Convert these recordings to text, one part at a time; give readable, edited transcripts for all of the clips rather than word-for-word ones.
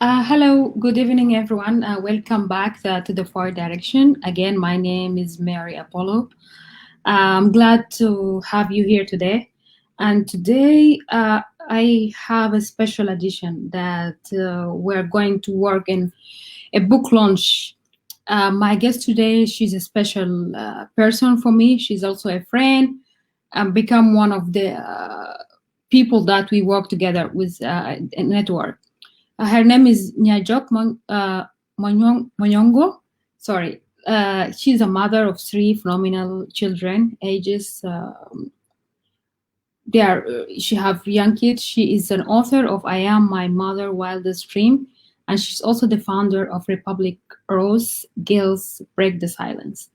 Hello, good evening, everyone. Welcome back to the Forward Direction. Again, my name is Mary Apollo. I'm glad to have you here today. And today, I have a special edition that we're going to work in a book launch. My guest today, she's a special person for me. She's also a friend and become one of the people that we work together with a network. Her name is Nyajuok Mangongo. Sorry. She's a mother of three phenomenal children, ages. She have young kids. She is an author of I Am My Mother Wildest Dream, and she's also the founder of Republic Rose Girls Break the Silence.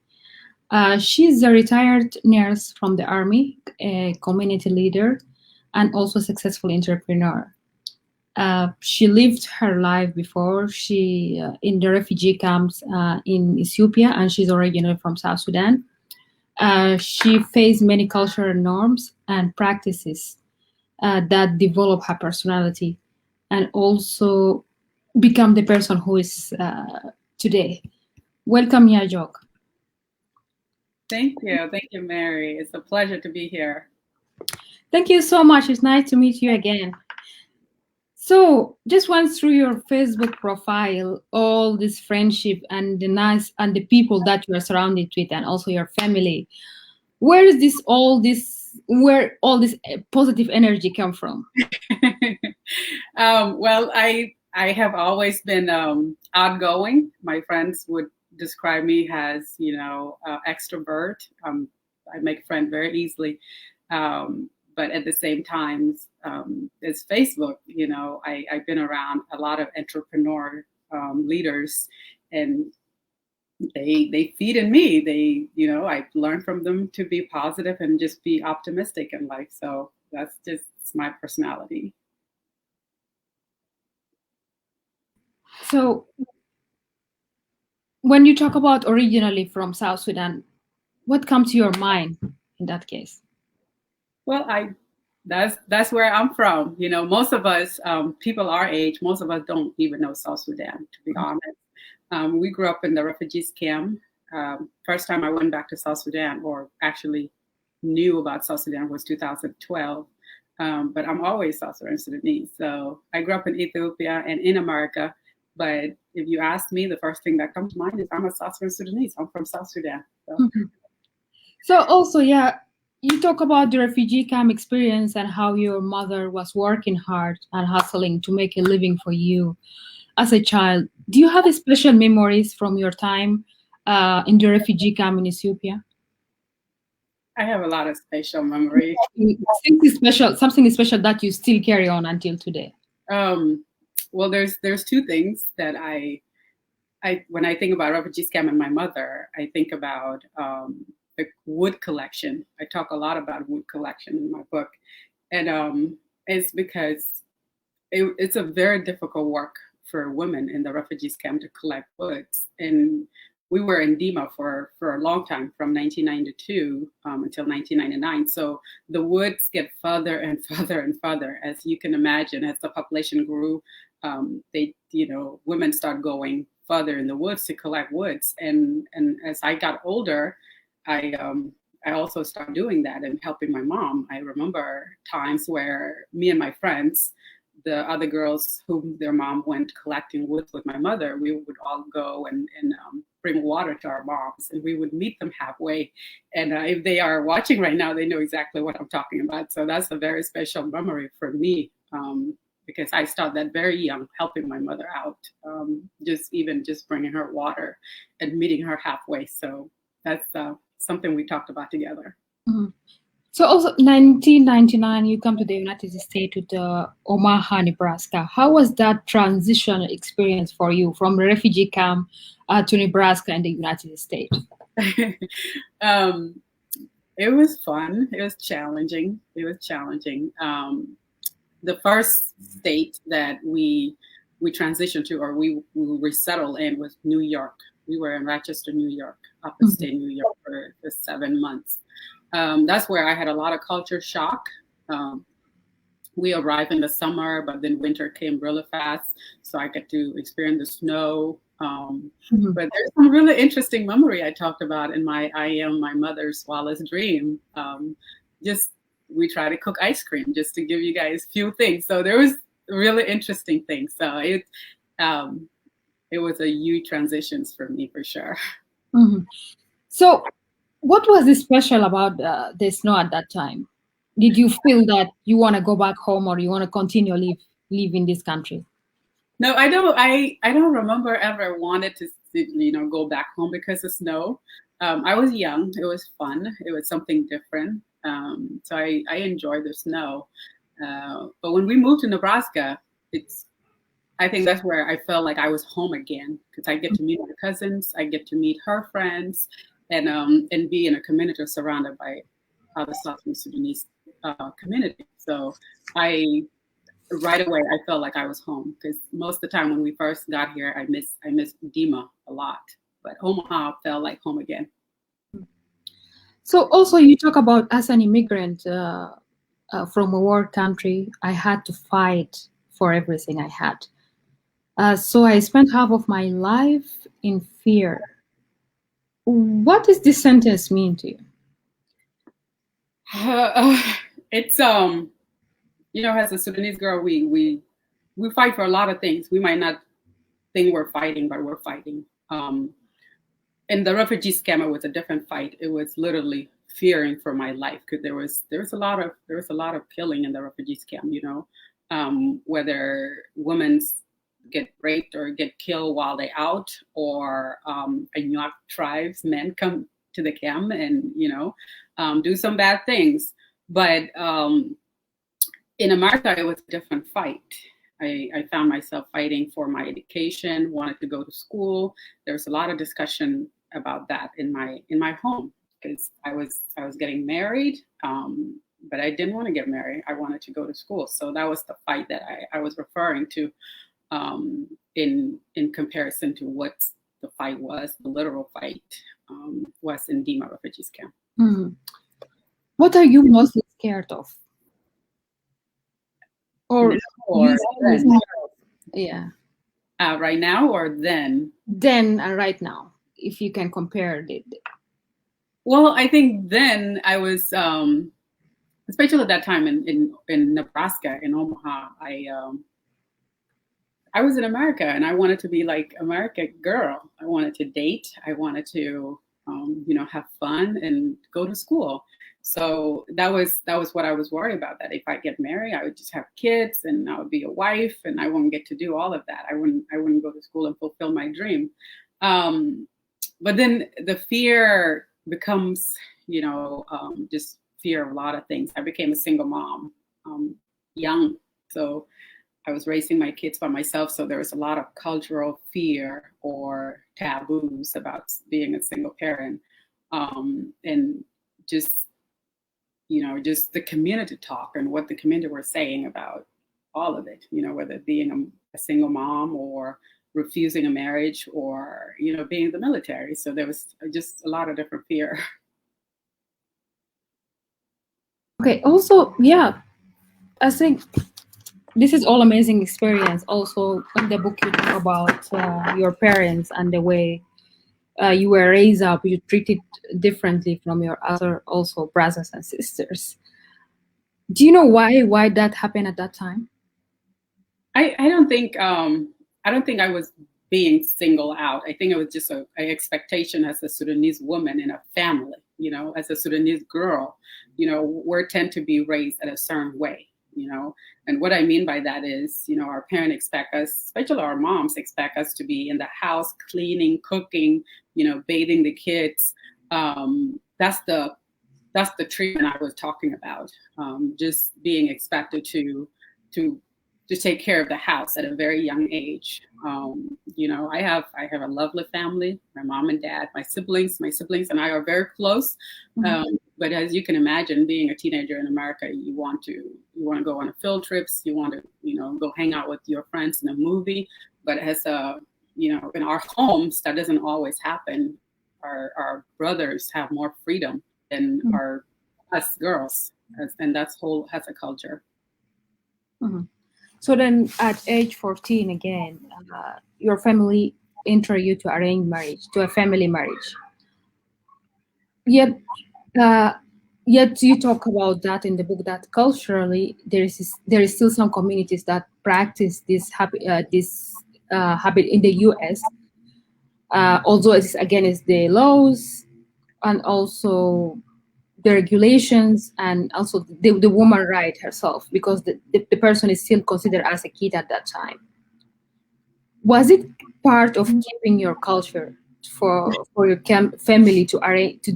She's a retired nurse from the army, a community leader, and also a successful entrepreneur. She lived her life before she in the refugee camps in Ethiopia, and she's originally from South Sudan. She faced many cultural norms and practices that develop her personality, and also become the person who is today. Welcome, Nyajuok. Thank you, Mary. It's a pleasure to be here. Thank you so much. It's nice to meet you again. So just went through your Facebook profile, all this friendship and the people that you are surrounded with, and also your family. Where is where all this positive energy come from? Well, I have always been outgoing. My friends would describe me as, extrovert. I make friends very easily. But at the same time, as Facebook, I've been around a lot of entrepreneur leaders, and they feed in me. I learn from them to be positive and just be optimistic in life. So that's just my personality. So when you talk about originally from South Sudan, what comes to your mind in that case? Well, that's where I'm from. Most of us, people our age, most of us don't even know South Sudan, to be honest. We grew up in the refugees camp. First time I went back to South Sudan, or actually knew about South Sudan, was 2012. But I'm always South Sudanese. So I grew up in Ethiopia and in America. But if you ask me, the first thing that comes to mind is I'm a South Sudanese. I'm from South Sudan. So also, yeah, you talk about the refugee camp experience and how your mother was working hard and hustling to make a living for you as a child. Do you have special memories from your time in the refugee camp in Ethiopia? I have a lot of special memories. Something special that you still carry on until today. Well, there's two things that I when I think about refugees camp and my mother, I think about the wood collection. I talk a lot about wood collection in my book, and it's because it's a very difficult work for women in the refugees camp to collect woods. And we were in Dima for a long time, from 1992 until 1999. So the woods get further and further and further, as you can imagine. As the population grew, women start going further in the woods to collect woods. And as I got older, I also started doing that and helping my mom. I remember times where me and my friends, the other girls whom their mom went collecting wood with my mother, we would all go and bring water to our moms, and we would meet them halfway. And if they are watching right now, they know exactly what I'm talking about. So that's a very special memory for me, because I started that very young, helping my mother out, just bringing her water and meeting her halfway. So that's something we talked about together. Mhm. So also 1999, you come to the United States to Omaha, Nebraska. How was that transitional experience for you from a refugee camp to Nebraska and the United States? It was fun. It was challenging. The first state that we transitioned to, or we resettled in, was New York. We were in Rochester, New York, upstate New York, for 7 months. That's where I had a lot of culture shock. We arrived in the summer, but then winter came really fast, so I get to experience the snow. But there's some really interesting memory I talked about in my I Am My Mother's Wildest Dream. We try to cook ice cream, just to give you guys a few things. So there was really interesting things. So it was a huge transitions for me, for sure. So what was special about the snow at that time? Did you feel that you want to go back home, or you want to continue live in this country? No, I don't. I don't remember ever wanted to go back home because of snow. I was young. It was fun. It was something different. So I enjoyed the snow. But when we moved to Nebraska, I think that's where I felt like I was home again, because I get to meet my cousins, I get to meet her friends, and be in a community surrounded by other South Sudanese community. So right away I felt like I was home, because most of the time when we first got here, I missed Dima a lot, but Omaha felt like home again. So also you talk about, as an immigrant from a war country, I had to fight for everything I had. So I spent half of my life in fear. What does this sentence mean to you? It's as a Sudanese girl, we fight for a lot of things. We might not think we're fighting, but we're fighting. In the refugees camp, it was a different fight. It was literally fearing for my life, because there was a lot of killing in the refugees camp. Whether women get raped or get killed while they're out, or Nyajuok tribes men come to the camp and do some bad things. But in America, it was a different fight. I found myself fighting for my education, wanted to go to school. There was a lot of discussion about that in my home, because I was getting married, but I didn't want to get married. I wanted to go to school. So that was the fight that I was referring to, in comparison to what the fight was. The literal fight was in Dima refugees camp. What are you mostly scared of? Or then? Yeah. Right now or then? Then and right now, if you can compare it. Well, I think then I was, especially at that time in Nebraska, in Omaha, I was in America, and I wanted to be like American girl. I wanted to date. I wanted to, have fun and go to school. So that was what I was worried about. That if I get married, I would just have kids, and I would be a wife, and I wouldn't get to do all of that. I wouldn't go to school and fulfill my dream. But then the fear becomes, just fear of a lot of things. I became a single mom, young, so I was raising my kids by myself. So there was a lot of cultural fear or taboos about being a single parent, and just the community talk and what the community were saying about all of it, whether being a single mom or refusing a marriage or, being in the military. So there was just a lot of different fear. Okay. Also, yeah, I think this is all amazing experience. Also, in the book you talk about your parents and the way you were raised up. You treated differently from your other also brothers and sisters. Do you know why that happened at that time? I don't think I was being singled out. I think it was just a expectation as a Sudanese woman in a family, as a Sudanese girl, we're tend to be raised in a certain way, and what I mean by that is, our parents expect us, especially our moms expect us to be in the house, cleaning, cooking, bathing the kids. That's the treatment I was talking about. Just being expected to take care of the house at a very young age. I have a lovely family. My mom and dad, my siblings and I are very close. But as you can imagine, being a teenager in America, you want to go on a field trips. You want to go hang out with your friends in a movie. But in our homes, that doesn't always happen. Our brothers have more freedom than us girls, and that's whole has a culture. Mm-hmm. So then, at age 14, again, your family enter you to arranged marriage, to a family marriage. Yet, uh, yet you talk about that in the book that culturally there is still some communities that practice this habit in the U.S. Although it's against the laws and also the regulations and also the woman right herself, because the person is still considered as a kid at that time. Was it part of keeping your culture for your family to arrange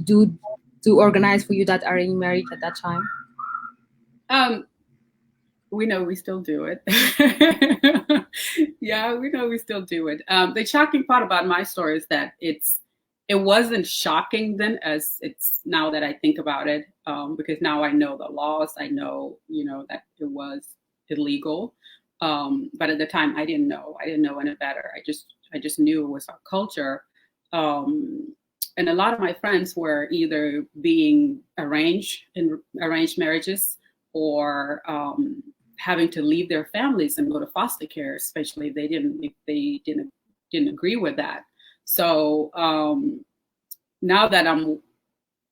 to organize for you that arranged marriage at that time? We know we still do it. Yeah, we know we still do it. The shocking part about my story is that it wasn't shocking then as it's now that I think about it, because now I know the laws. I know, that it was illegal. But at the time, I didn't know. I didn't know any better. I just knew it was our culture. And a lot of my friends were either being arranged in arranged marriages or having to leave their families and go to foster care, especially if they didn't agree with that. So now that I'm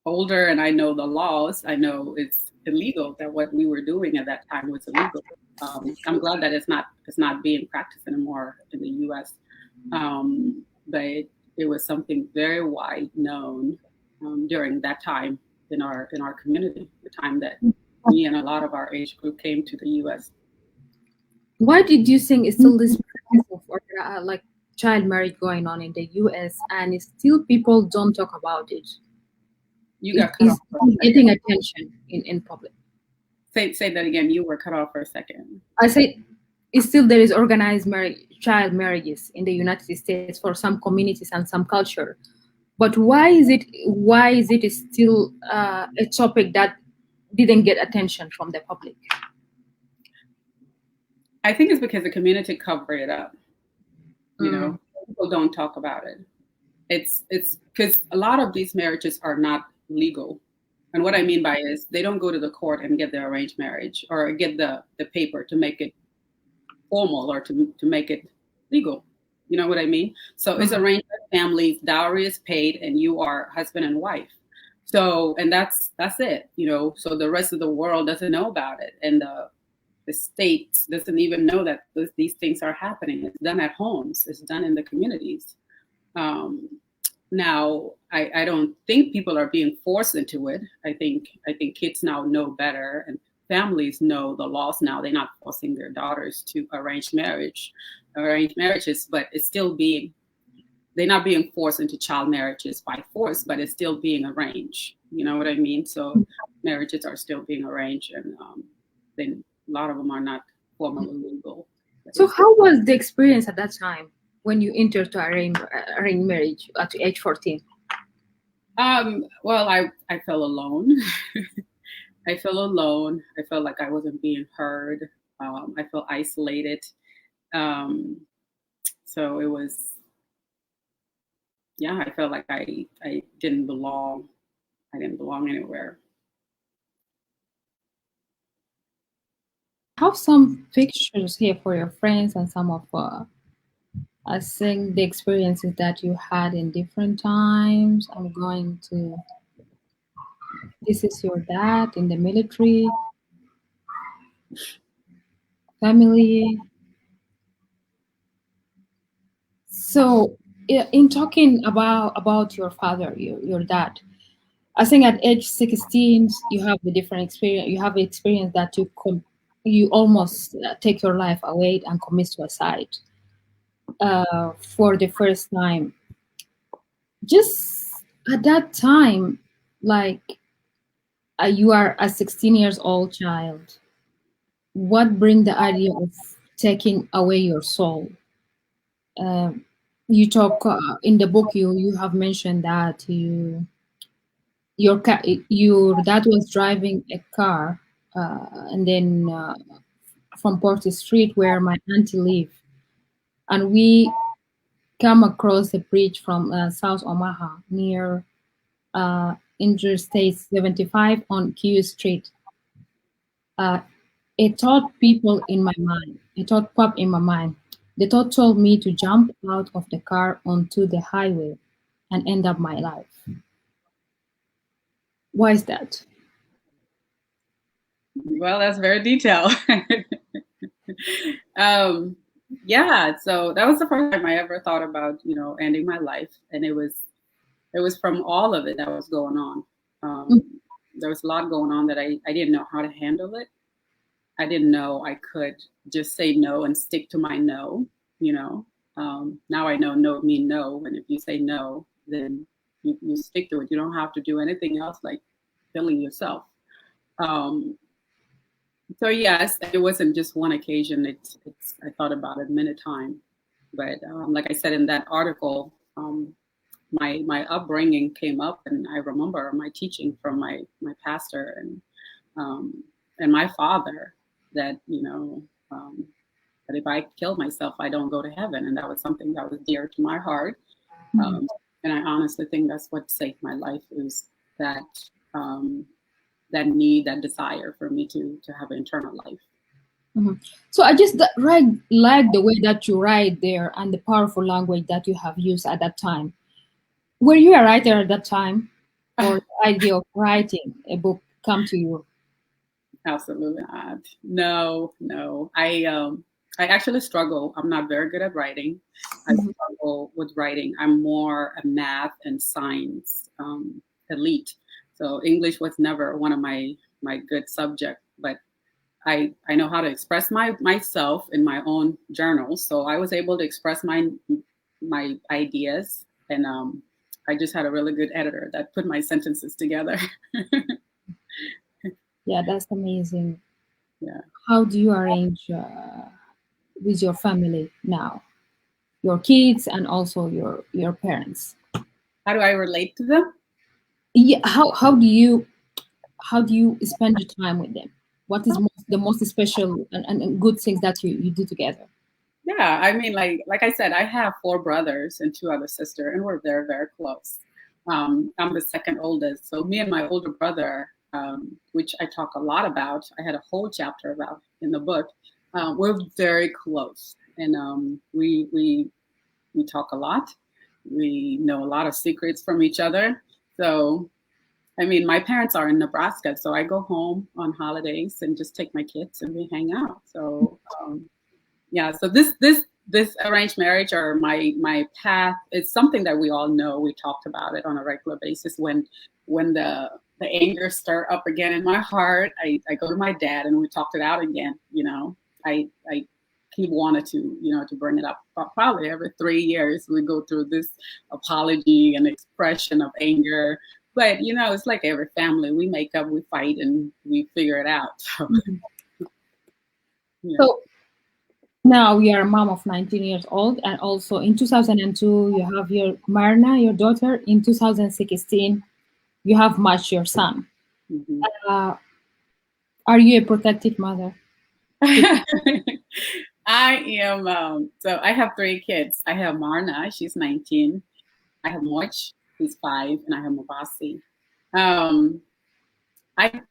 older and I know the laws, I know it's illegal, that what we were doing at that time was illegal. I'm glad that it's not being practiced anymore in the U.S. But it was something very wide known during that time in our community, the time that me and a lot of our age group came to the U.S. Why did you think it's still this practice of like child marriage going on in the U.S. and it's still people don't talk about it? You got cut Is off for a second. getting attention in public. Say that again. You were cut off for a second. I say, still there is organized child marriages in the United States for some communities and some culture, but why is it still a topic that didn't get attention from the public? I think it's because the community covered it up. People don't talk about it. It's because a lot of these marriages are not legal. And what I mean by is they don't go to the court and get the arranged marriage or get the paper to make it formal or to make it legal. You know what I mean? So it's arranged families, dowry is paid, and you are husband and wife. So, and that's it, so the rest of the world doesn't know about it. And the state doesn't even know that these things are happening. It's done at homes. It's done in the communities. Now, I don't think people are being forced into it. I think kids now know better, and families know the laws now. They're not forcing their daughters to arrange marriages, but it's still they're not being forced into child marriages by force, but it's still being arranged. You know what I mean? So marriages are still being arranged, and then a lot of them are not formally legal. So how was the experience at that time when you entered to arrange marriage at age 14? Well, I felt alone. I felt alone. I felt like I wasn't being heard. I felt isolated. So it was, yeah, I felt like I didn't belong. I didn't belong anywhere. I have some pictures here for your friends and some of I think the experiences that you had in different times. I'm going to. This is your dad in the military, family. So, in talking about your father, your dad, I think at age 16 you have a different experience. You have an experience that you almost take your life away and commit suicide for the first time. Just at that time, like you are a 16 years old child. What bring the idea of taking away your soul? You talk in the book. You have mentioned that your dad was driving a car, and then from Port Street where my auntie live, and we come across the bridge from South Omaha near Interstate 75 on Q Street. Uh, a thought people in my mind. A thought popped in my mind. The thought told me to jump out of the car onto the highway and end up my life. Why is that? Well, that's very detailed. um, yeah, so that was the first time I ever thought about, ending my life, and it was from all of it that was going on. Mm, There was a lot going on that I didn't know how to handle it. I didn't know I could just say no and stick to my no. You know, now I know no mean no, and if you say no, then you stick to it. You don't have to do anything else like killing yourself. Um, so yes, it wasn't just one occasion. It's I thought about it many times. But like I said in that article, my upbringing came up, and I remember my teaching from my pastor um, and my father that that if I kill myself, I don't go to heaven, and that was something that was dear to my heart. mhm, Um, and I honestly think that's what saved my life is that um, that need, that desire for me to have an eternal life. mhm. So I just like the way that you write there and the powerful language that you have used at that time. Were you a writer at that time, or the idea of writing a book come to you? Absolutely not. No, no. I actually struggle. I'm not very good at writing. I Mhm. struggle with writing. I'm more a math and science elite. So English was never one of my good subject, but I know how to express myself in my own journals. So I was able to express my ideas, and I just had a really good editor that put my sentences together. Yeah, that's amazing. Yeah. How do you arrange with your family now, your kids and also your parents? How do I relate to them? Yeah, how do you spend your time with them? What is the most special and good things that you do together? Yeah, I mean, like I said, I have four brothers and two other sisters, and we're very, very close. I'm the second oldest, so me and my older brother, which I talk a lot about, I had a whole chapter about in the book. We're very close, and we talk a lot. We know a lot of secrets from each other. So, I mean, my parents are in Nebraska, so I go home on holidays and just take my kids and we hang out. So, yeah, so this arranged marriage or my path is something that we all know. We talked about it on a regular basis. When the anger stir up again in my heart, I go to my dad and we talked it out again. I he wanted to bring it up probably every 3 years. We go through this apology and expression of anger. But it's like every family. We make up, we fight, and we figure it out. So Mhm. yeah. So now you are a mom of 19 years old, and also in 2002 you have your Marna, your daughter. In 2016 you have Mash, your son. Mhm. Uh, are you a protective mother? I am, so I have three kids. I have Marna, she's 19. I have Moich, who's 5, and I have Mabasi. Um, I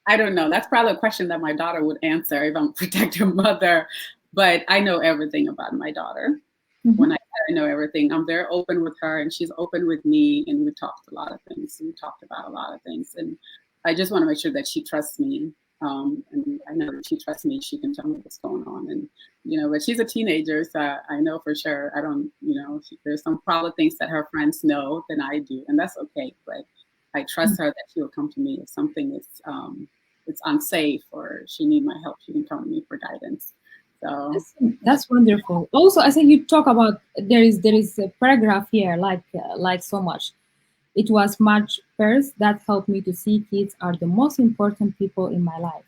I don't know. That's probably a question that my daughter would answer if I'm a protective mother. But I know everything about my daughter. When I know everything, I'm very open with her, and she's open with me, and we talked a lot of things. We talked about a lot of things, and I just want to make sure that she trusts me. And I know that she trusts me. She can tell me what's going on, and but she's a teenager, so I know for sure. I don't, there's some probably things that her friends know than I do, and that's okay. But I trust her that she will come to me if something is it's unsafe or she need my help. She can come to me for guidance. So That's wonderful. Also, I think you talk about there is a paragraph here like so much. It was much first that helped me to see kids are the most important people in my life,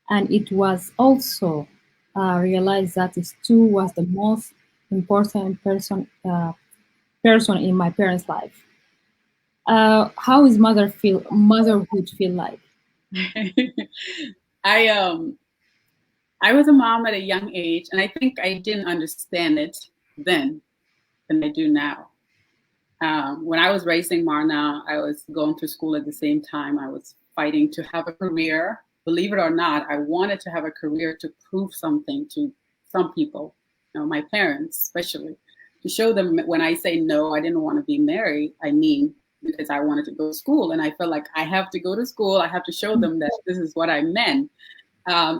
and it was also realized that is too was the most important person in my parents' life. How is motherhood feel like? I I was a mom at a young age, and I think I didn't understand it then than I do now. When I was raising Marna, I was going through school at the same time. I was fighting to have a career. Believe it or not, I wanted to have a career to prove something to some people, my parents especially, to show them when I say no, I didn't want to be married. I mean, because I wanted to go to school, and I felt like I have to go to school. I have to show them that this is what I meant.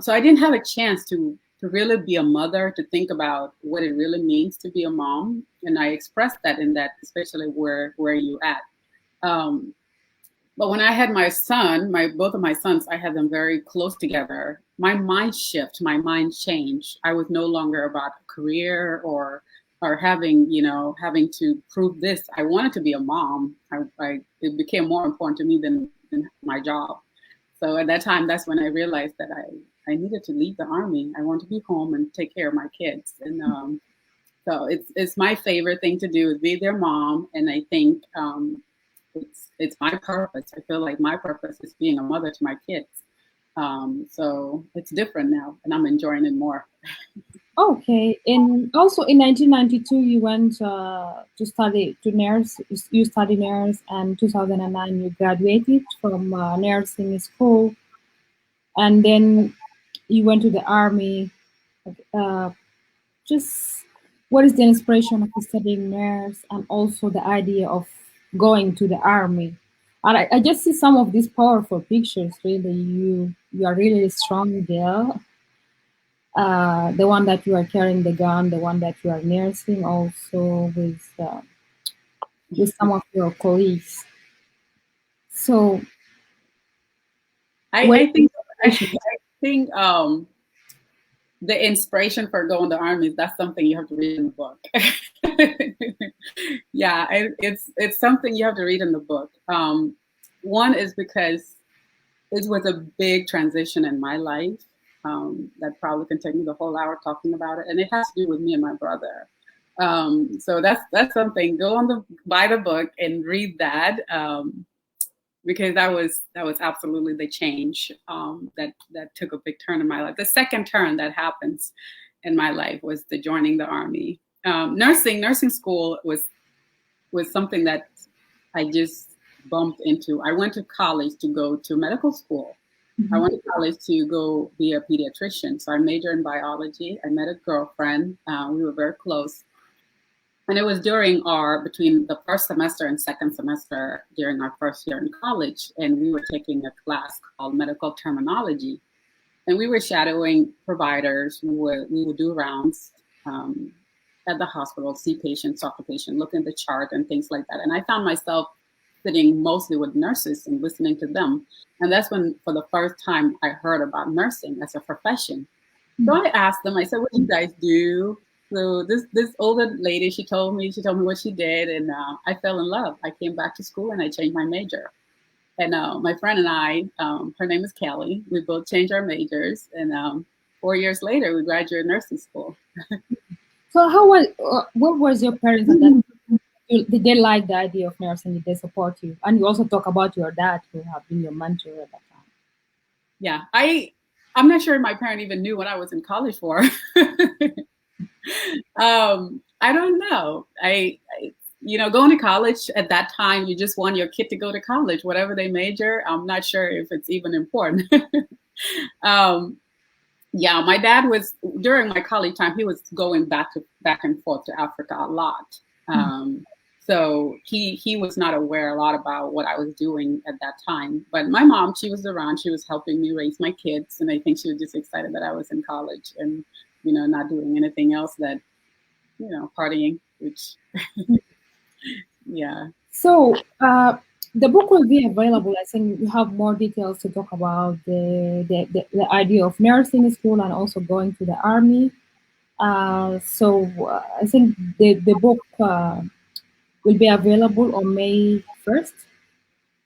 So I didn't have a chance to really be a mother, to think about what it really means to be a mom, and I expressed that in that, especially where you at. Um, but when I had my son, both of my sons, I had them very close together. My mind changed. I was no longer about a career or having to prove this. I wanted to be a mom. It became more important to me than my job. So at that time, that's when I realized that I needed to leave the army. I want to be home and take care of my kids. And so it's my favorite thing to do is be their mom. And I think it's my purpose. I feel like my purpose is being a mother to my kids. So it's different now, and I'm enjoying it more. Okay, and also in 1992 you went to study to nurse. You studied nurse, and 2009 you graduated from nursing school, and then you went to the army. Uh, just what is the inspiration of studying nurse, and also the idea of going to the army? And I just see some of these powerful pictures. Really, you are really strong there. The one that you are carrying the gun, the one that you are nursing, also with some of your colleagues. So, I, what I is the think inspiration? I think the inspiration for going to army is that's something you have to read in the book. Yeah, it's something you have to read in the book. One is because it was a big transition in my life. That probably can take me the whole hour talking about it, and it has to do with me and my brother. So that's something. Buy the book and read that. Because that was absolutely the change that took a big turn in my life. The second turn that happens in my life was the joining the army. Nursing school was something that I just bumped into. I went to college to go to medical school. I Mhm. went to college to go be a pediatrician. So I majored in biology. I met a girlfriend. We were very close. And it was between the first semester and second semester during our first year in college. And we were taking a class called medical terminology. And we were shadowing providers. We would do rounds at the hospital, see patients, talk to patients, look at the chart and things like that. And I found myself sitting mostly with nurses and listening to them. And that's when, for the first time, I heard about nursing as a profession. So I asked them, I said, what do you guys do? So this older lady, she told me what she did, and I fell in love. I came back to school and I changed my major. And my friend and I, her name is Kelly, we both changed our majors. And 4 years later, we graduated nursing school. So, what was your parents at that? Did they like the idea of nursing? Did they support you? And you also talk about your dad, who have been your mentor at that time. Yeah, I'm not sure my parent even knew what I was in college for. I don't know. Going to college at that time, you just want your kid to go to college, whatever they major. I'm not sure if it's even important. um, yeah, my dad was during my college time. He was going back and forth to Africa a lot. So he was not aware a lot about what I was doing at that time. But my mom, she was around. She was helping me raise my kids, and I think she was just excited that I was in college and not doing anything else that partying, which yeah. So the book will be available. I think you have more details to talk about the idea of nursing school and also going to the army. I think the book will be available on May 1st.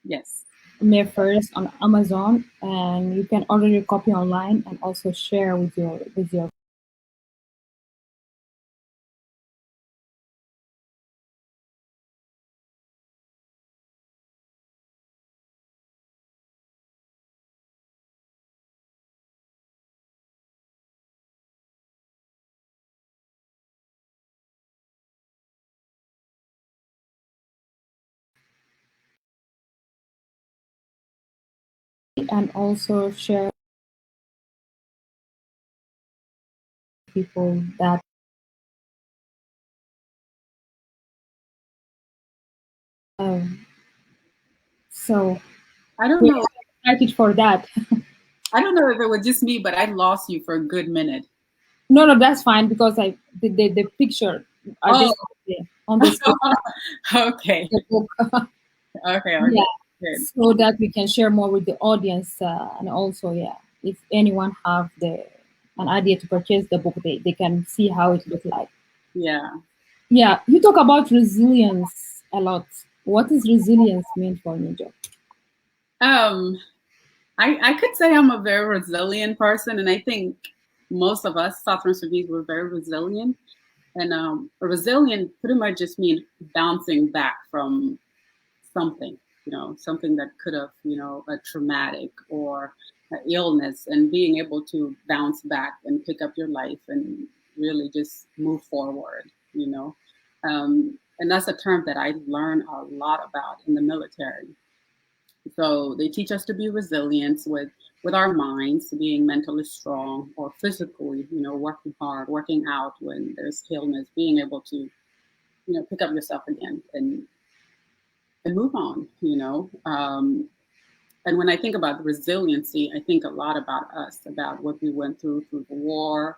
Yes. May 1st on Amazon, and you can order your copy online and also share with your and also share with people that um, so I don't we're know. excited for that. I don't know if it was just me, but I lost you for a good minute. No, that's fine because the picture are Oh, just on the screen, okay. the book. Okay. Yeah, Good. so that we can share more with the audience, and also, yeah, if anyone have an idea to purchase the book, they can see how it looks like. Yeah. Yeah, you talk about resilience a lot. What is resilience mean for you, Joe? Um, I could say I'm a very resilient person, and I think most of us Southern Sudanese were very resilient. And resilient pretty much just means bouncing back from something, something that could have, a traumatic or an illness, and being able to bounce back and pick up your life and really just move forward, and that's a term that I learned a lot about in the military. So they teach us to be resilient with our minds, being mentally strong, or physically, working hard, working out when there's illness, being able to, pick up yourself again and move on, and when I think about resiliency, I think a lot about us, about what we went through the war,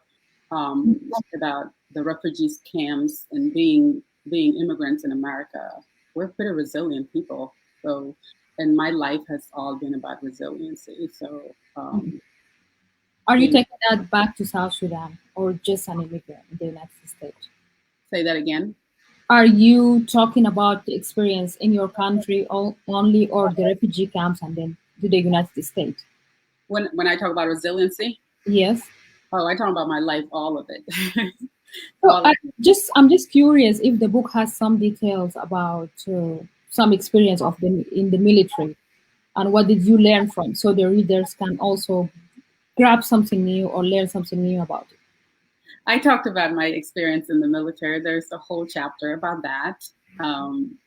about the refugees camps, and being immigrants in America. We're pretty resilient people. So, and my life has all been about resiliency. So, Are you you know, taking that back to South Sudan or just an immigrant in the United States? say that again. Are you talking about the experience in your country only, or the refugee camps and then to the United States? When I talk about resiliency, Yes. oh, I talk about my life, all of it, So all of I'm just curious if the book has some details about some experience of the in the military, and what did you learn from, so the readers can also grab something new or learn something new about it. I talked about my experience in the military. There's a whole chapter about that. Um,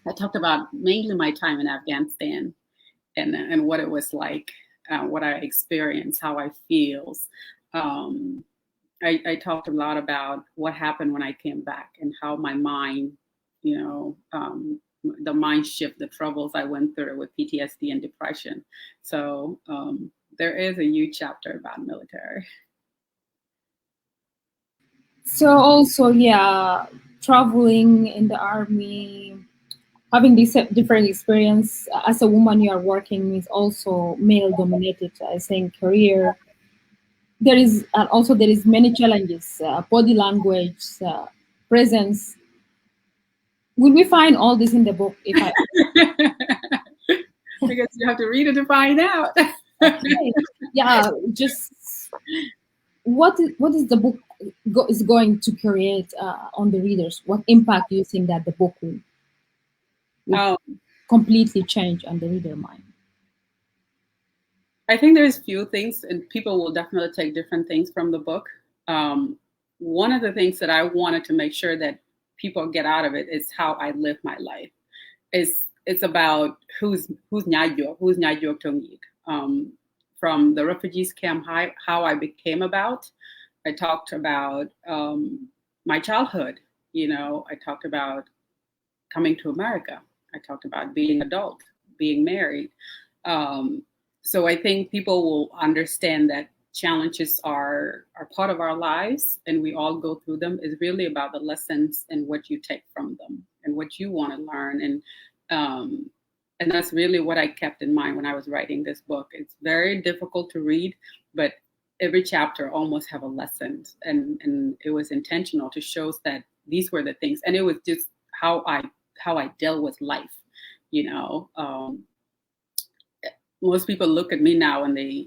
I talked about mainly my time in Afghanistan and what it was like, what I experienced, how I feel. Um, I talked a lot about what happened when I came back and how my mind, the mind shift, the troubles I went through with PTSD and depression. So there is a huge chapter about military. So also, yeah, traveling in the army, having this different experience as a woman, you are working is also male dominated, I think, career. There is, and also there is many challenges, body language, presence. Will we find all this in the book? If I I guess you have to read it to find out. Okay, yeah, just what is the book is going to create on the readers? What impact do you think that the book will um, completely change on the reader mind? I think there's few things, and people will definitely take different things from the book. One of the things that I wanted to make sure that people get out of it is how I live my life. It's about who's Nyajuok, who's Nyajuok Tongik. From the refugees camp, how I became about. I talked about my childhood. I talked about coming to America. I talked about being adult, being married. Um, so I think people will understand that challenges are part of our lives and we all go through them. It's really about the lessons and what you take from them and what you want to learn. Um, and that's really what I kept in mind when I was writing this book. It's very difficult to read, but every chapter almost have a lesson, and it was intentional to show that these were the things, and it was just how I dealt with life. You know, most people look at me now and they,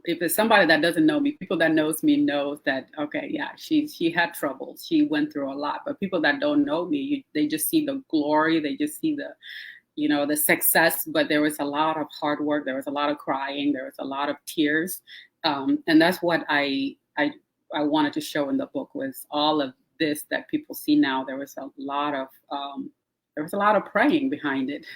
if it's somebody that doesn't know me, people that knows me knows that, okay, yeah, she had trouble. She went through a lot. But people that don't know me, they just see the glory. They just see the success. But there was a lot of hard work. There was a lot of crying. There was a lot of tears. And that's what I wanted to show in the book was all of this that people see now. There was a lot of praying behind it.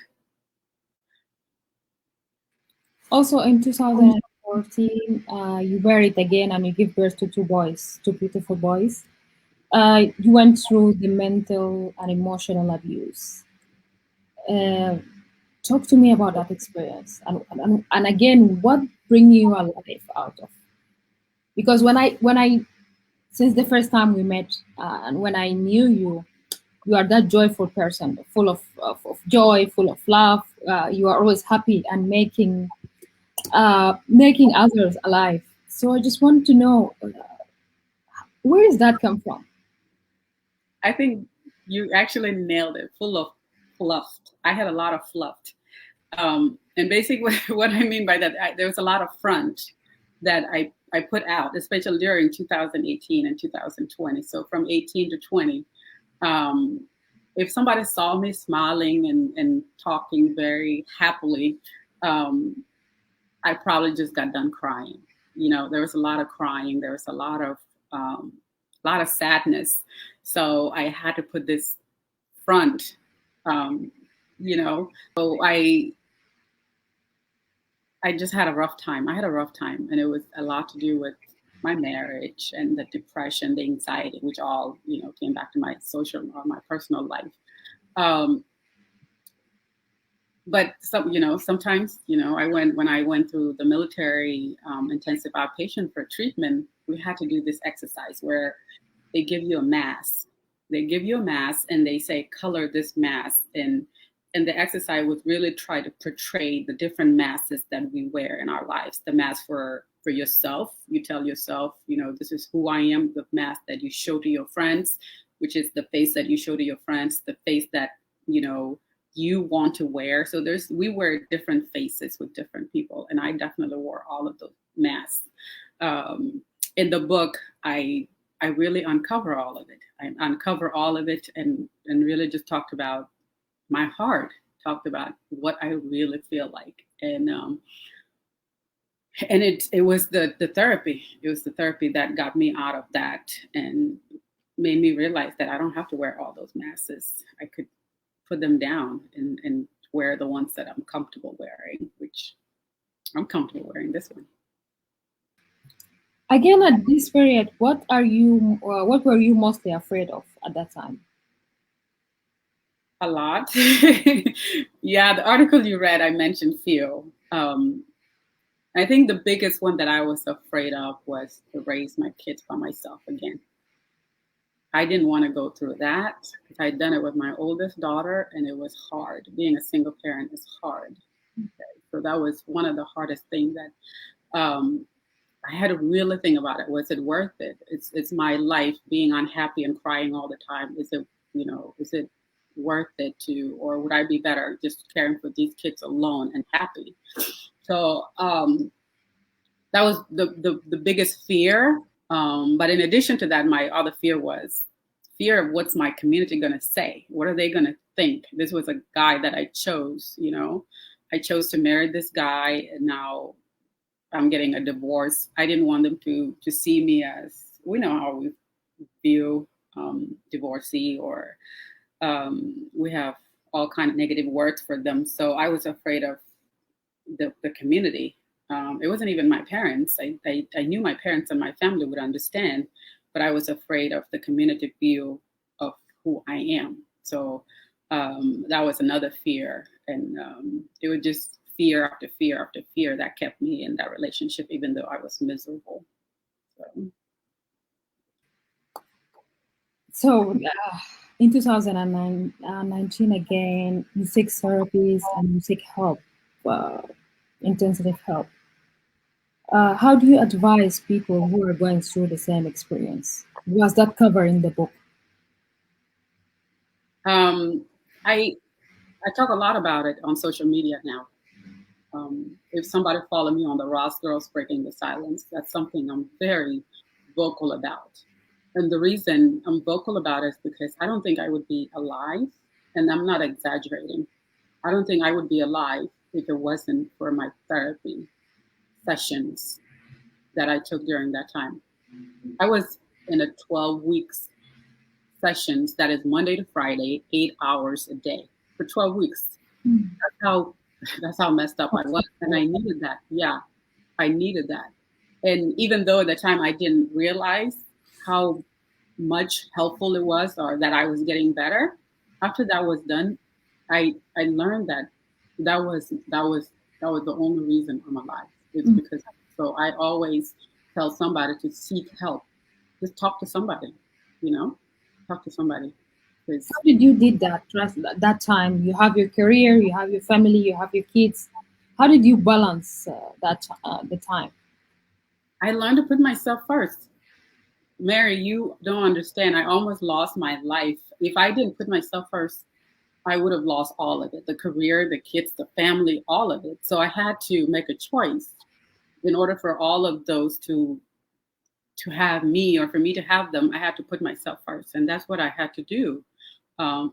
Also, in 2014, you married again and you give birth to two boys, two beautiful boys. You went through the mental and emotional abuse. Uh, Talk to me about that experience, and again, what bring you alive out of? Because when I since the first time we met, and when I knew you, you are that joyful person, full of joy, full of love. You are always happy and making others alive. So I just want to know, where does that come from? I think you actually nailed it. Full of fluff. I had a lot of fluff. And basically, what I mean by that, there was a lot of front that I put out, especially during 2018 and 2020. So from 18 to 20, if somebody saw me smiling and talking very happily, I probably just got done crying. There was a lot of crying. There was a lot of sadness. So I had to put this front. So I just had a rough time. I had a rough time, and it was a lot to do with my marriage and the depression, the anxiety, which all came back to my social or my personal life. But sometimes when I went through the military intensive outpatient for treatment, we had to do this exercise where they give you a mask. They give you a mask and they say color this mask, and the exercise was really try to portray the different masks that we wear in our lives. The mask for yourself, you tell yourself, this is who I am. The mask that you show to your friends, which is the face that you show to your friends, the face that you want to wear. So we wear different faces with different people, and I definitely wore all of those masks. In the book, I really uncover all of it. I uncover all of it and really just talked about my heart, talked about what I really feel like. And it was the therapy. It was the therapy that got me out of that and made me realize that I don't have to wear all those masks. I could put them down and wear the ones that I'm comfortable wearing, which I'm comfortable wearing this one. Again, at this period, what were you mostly afraid of at that time? A lot. Yeah, the article you read, I mentioned fear. I think the biggest one that I was afraid of was to raise my kids by myself again. I didn't want to go through that. I'd done it with my oldest daughter, and it was hard. Being a single parent is hard. Okay? So that was one of the hardest things that I had to really think about it. Was it worth it? It's my life being unhappy and crying all the time. Is it worth it to, or would I be better just caring for these kids alone and happy? So that was the biggest fear. But in addition to that, my other fear was fear of what's my community going to say? What are they going to think? This was a guy that I chose, I chose to marry this guy, and now I'm getting a divorce. I didn't want them to see me as, we know how we view divorcee, or we have all kind of negative words for them. So I was afraid of the community. It wasn't even my parents. I knew my parents and my family would understand, but I was afraid of the community view of who I am. So that was another fear. And it was just fear after fear after fear that kept me in that relationship, even though I was miserable. So. So, in 2019, again, you seek therapies and you seek help, uh, intensive help. How do you advise people who are going through the same experience? Was that covered in the book? Um, I I talk a lot about it on social media now. If somebody follow me on the Ross Girls Breaking the Silence, that's something I'm very vocal about. And the reason I'm vocal about it is because I don't think I would be alive, and I'm not exaggerating. I don't think I would be alive if it wasn't for my therapy sessions that I took during that time. I was in a 12 weeks sessions that is Monday to Friday, 8 hours a day for 12 weeks. Mm. How that's how messed up I was, and I needed that. Yeah, I needed that. And even though at the time I didn't realize how much helpful it was, or that I was getting better, after that was done, I learned that that was the only reason I'm alive. It's Mm. because, so I always tell somebody to seek help. Just talk to somebody, you know, talk to somebody. How Because did you did that that time? You have your career, you have your family, you have your kids. How did you balance that the time? I learned to put myself first. Mary, you don't understand. I almost lost my life. If I didn't put myself first, I would have lost all of it, the career, the kids, the family, all of it. So I had to make a choice in order for all of those to have me, or for me to have them. I had to put myself first. And that's what I had to do,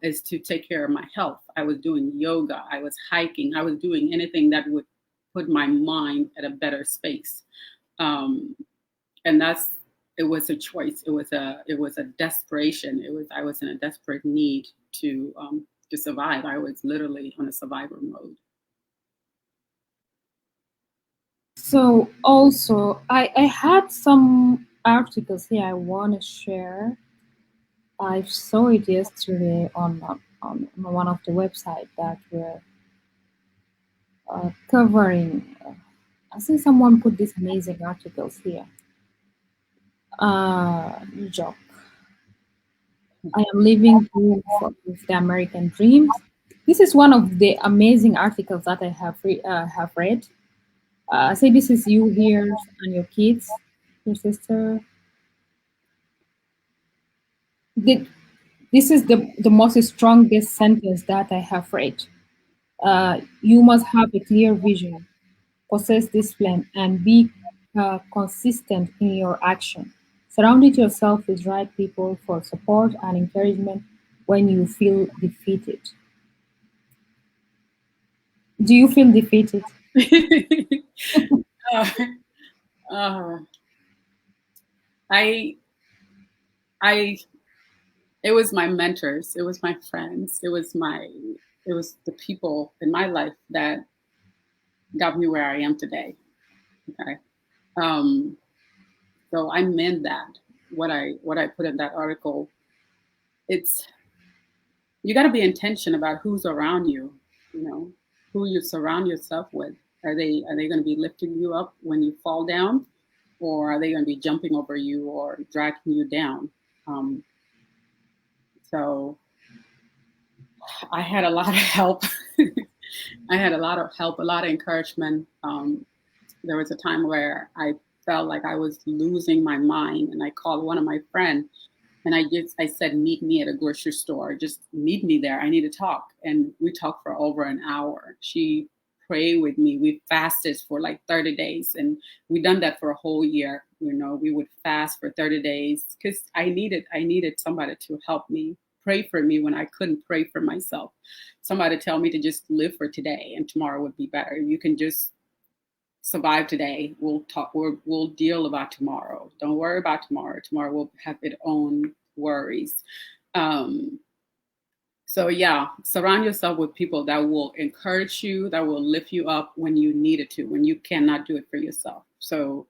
is to take care of my health. I was doing yoga, I was hiking, I was doing anything that would put my mind at a better space. Um, and that's it was a choice. It was a desperation. I was in a desperate need to survive. I was literally on a survivor mode. So also, I had some articles here I want to share. I saw it yesterday on one of the websites that were covering. I see someone put these amazing articles here. Nyajuok. I am living proof of the American dreams. This is one of the amazing articles that I have read. Say this is you here and your kids, your sister. The, this is the most strongest sentence that I have read. You must have a clear vision, possess discipline, and be consistent in your action. Surround yourself with right people for support and encouragement when you feel defeated. Do you feel defeated? uh, uh, I I it was my mentors, it was my friends, it was the people in my life that got me where I am today. Okay. Um, so I meant that, what I put in that article. It's You got to be intention about who's around you, you know, who you surround yourself with. Are they going to be lifting you up when you fall down, or are they going to be jumping over you or dragging you down? Um, so I had a lot of help. I had a lot of help, a lot of encouragement. There was a time where I felt like I was losing my mind, and I called one of my friends, and I said, meet me at a grocery store. Just meet me there. I need to talk. And we talked for over an hour. She prayed with me. We fasted for like 30 days. And we done that for a whole year. You know, we would fast for 30 days because I needed somebody to help me, pray for me when I couldn't pray for myself. Somebody tell me to just live for today and tomorrow would be better. You can just survive today. We'll talk. We'll deal about tomorrow. Don't worry about tomorrow. Tomorrow will have its own worries. Um, so yeah, surround yourself with people that will encourage you, that will lift you up when you need it to, when you cannot do it for yourself. So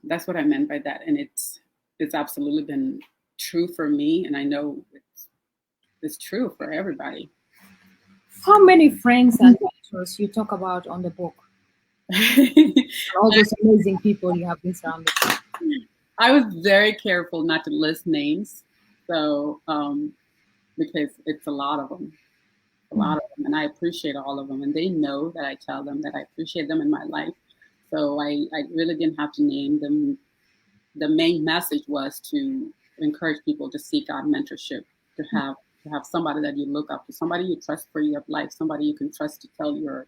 that's what I meant by that, and it's absolutely been true for me, and I know it's true for everybody. How many friends and mentors you talk about on the book? All those amazing people you have been surrounded by. I was very careful not to list names, so because it's a lot of them, a lot of them, and I appreciate all of them, and they know that I tell them that I appreciate them in my life. So I really didn't have to name them. The main message was to encourage people to seek out mentorship, to have somebody that you look up to, somebody you trust for your life, somebody you can trust to tell your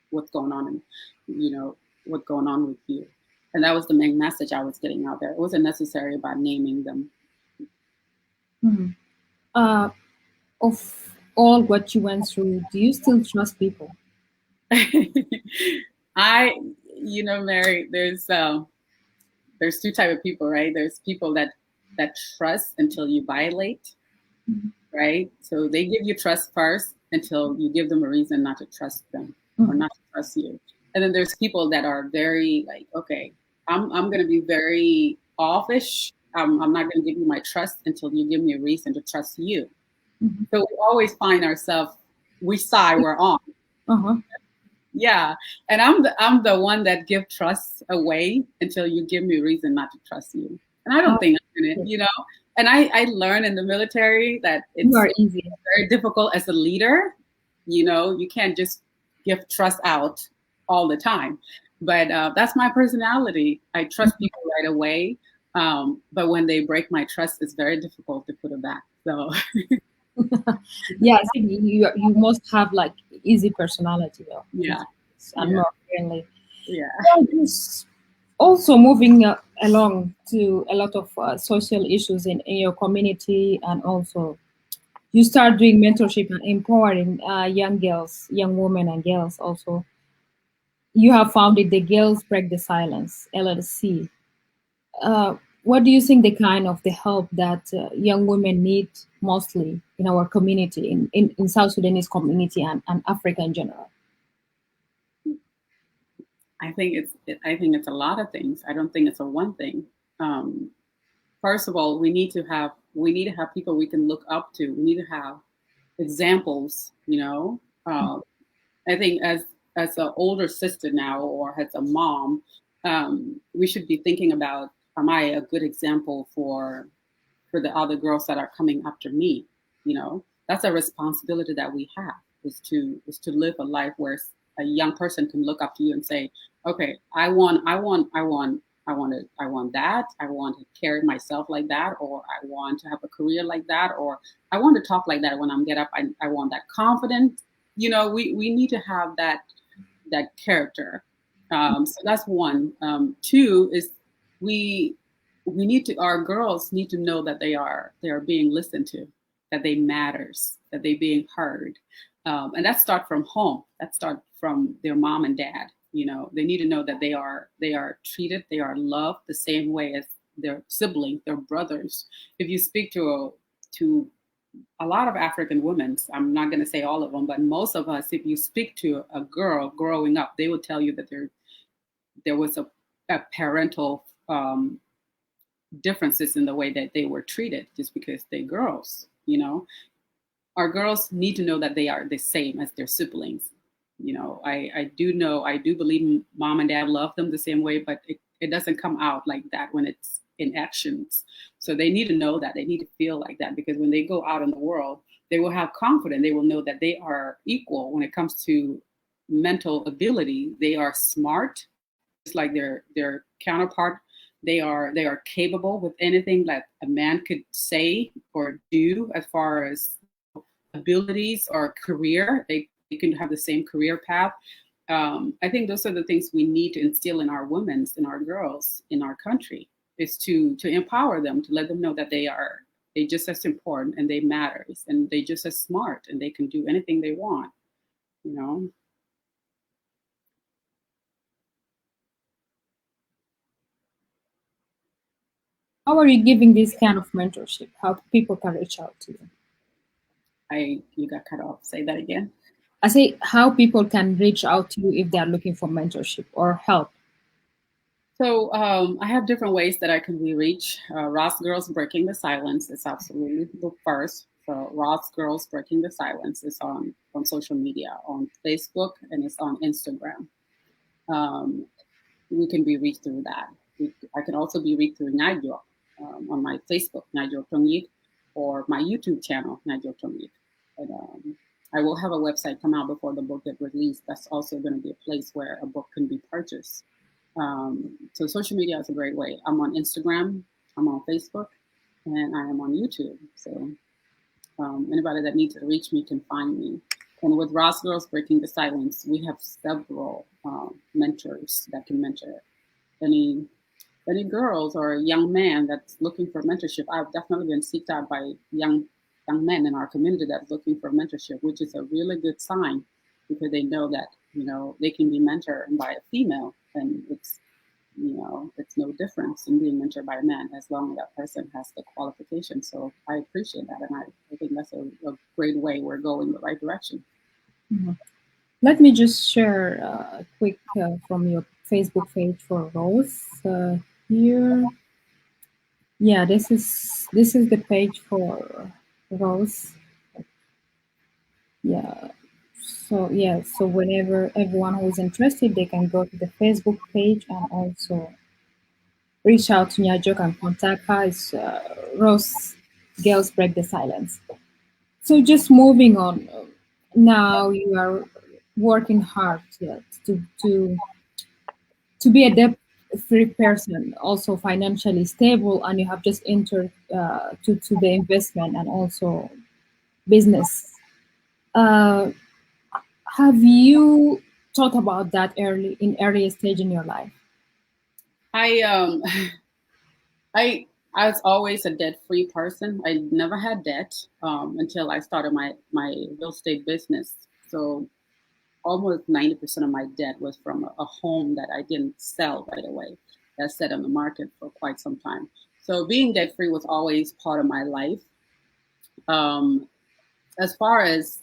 what's going on and what's going on with you. And that was the main message I was getting out there. It wasn't necessary about naming them. Mhm. Uh, of all what you went through, do you still trust people? I, Mary, there's two type of people, right? There's people that trust until you violate, Mhm. right? So they give you trust first until you give them a reason not to trust them or not to trust you. And then there's people that are very like, okay, I'm going to be very offish. I'm not going to give you my trust until you give me a reason to trust you. Mhm. So we always find ourselves, which side we're on. Uh-huh. Yeah, and I'm the one that give trust away until you give me a reason not to trust you. And I don't think I'm in it. And I learned in the military that You it's are easy. very difficult as a leader. You can't just give trust out all the time. But that's my personality. I trust people right away. But when they break my trust, it's very difficult to put it back. So Yeah, I think you must have like easy personality though, yeah, and yeah, more friendly. yeah. Well, just also moving along to a lot of social issues in your community, and also you start doing mentorship and empowering young girls, young women and girls. Also, you have founded the Girls Break the Silence LLC. What do you think the kind of the help that young women need mostly in our community, in South Sudanese community and Africa in general? I think it's a lot of things. I don't think it's a one thing. Um, First of all, we need to have people we can look up to. We need to have examples. I think as an older sister now or as a mom, we should be thinking about, am I a good example for the other girls that are coming after me? That's a responsibility that we have, is to live a life where a young person can look up to you and say, okay, I want that. I want to carry myself like that, or I want to have a career like that, or I want to talk like that when I'm get up. I want that confidence. We need to have that character. So that's one. Two is we we need to our girls need to know that they are being listened to, that they matters, that they being heard, and that start from home. That start from their mom and dad. They need to know that they are treated, they are loved the same way as their siblings, their brothers. If you speak to a lot of African women, I'm not going to say all of them, but most of us, if you speak to a girl growing up, they will tell you that there was a parental differences in the way that they were treated just because they're girls. Our girls need to know that they are the same as their siblings. I do believe mom and dad love them the same way, but it doesn't come out like that when it's in actions. So they need to know that. They need to feel like that, because when they go out in the world, they will have confidence. They will know that they are equal when it comes to mental ability. They are smart, just like their counterpart. They are capable with anything that a man could say or do as far as abilities or career. They can have the same career path. I think those are the things we need to instill in our women, in our girls, in our country, is to empower them, to let them know that they just as important and they matter, and they just as smart and they can do anything they want. You know. How are you giving this kind of mentorship? How people can reach out to you? You got cut off. Say that again. I say how people can reach out to you if they are looking for mentorship or help. So I have different ways that I can be reached. Ross Girls Breaking the Silence is absolutely the first. So Ross Girls Breaking the Silence is on social media, on Facebook, and it's on Instagram. Um, we can be reached through that. I can also be reached through Nyajuok on my Facebook, Nyajuok, or my YouTube channel, Nyajuok. And I will have a website come out before the book gets released. That's also going to be a place where a book can be purchased. So social media is a great way. I'm on Instagram, I'm on Facebook, and I am on YouTube. So anybody that needs to reach me can find me. And with Ross Girls Breaking the Silence, we have several mentors that can mentor any any girls or a young man that's looking for mentorship. I've definitely been seeked out by young men in our community that's looking for mentorship, which is a really good sign because they know that they can be mentored by a female, and it's no difference in being mentored by a man as long as that person has the qualification. So I appreciate that, and I think that's a great way we're going the right direction. Mhm. Let me just share a quick from your Facebook page for Rose here. Yeah, this is the page for Rose. Yeah. So whenever everyone who is interested, they can go to the Facebook page and also reach out to Nyajuk and contact her. It's Rose Girls Break the Silence. So just moving on. Now you are working hard, yeah, to be a debt-free person, also financially stable, and you have just entered to the investment and also business. Uh, have you thought about that early stage in your life? I I was always a debt free person. I never had debt until I started my real estate business. So almost 90% of my debt was from a home that I didn't sell right away. That sat on the market for quite some time. So being debt free was always part of my life. Um, as far as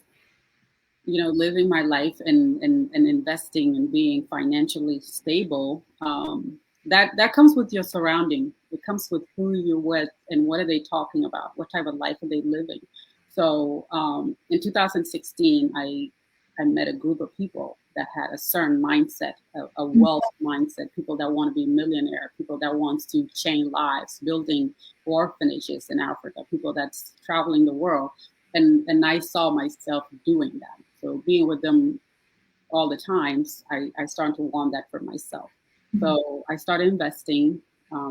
living my life and investing and being financially stable, that comes with your surrounding. It comes with who you're with and what are they talking about, what type of life are they living. So in 2016 I met a group of people that had a certain mindset, a wealth mindset, people that want to be millionaire, people that wants to change lives, building orphanages in Africa, people that's traveling the world, and I saw myself doing that. So being with them all the times, I started to want that for myself. Mhm. So I started investing,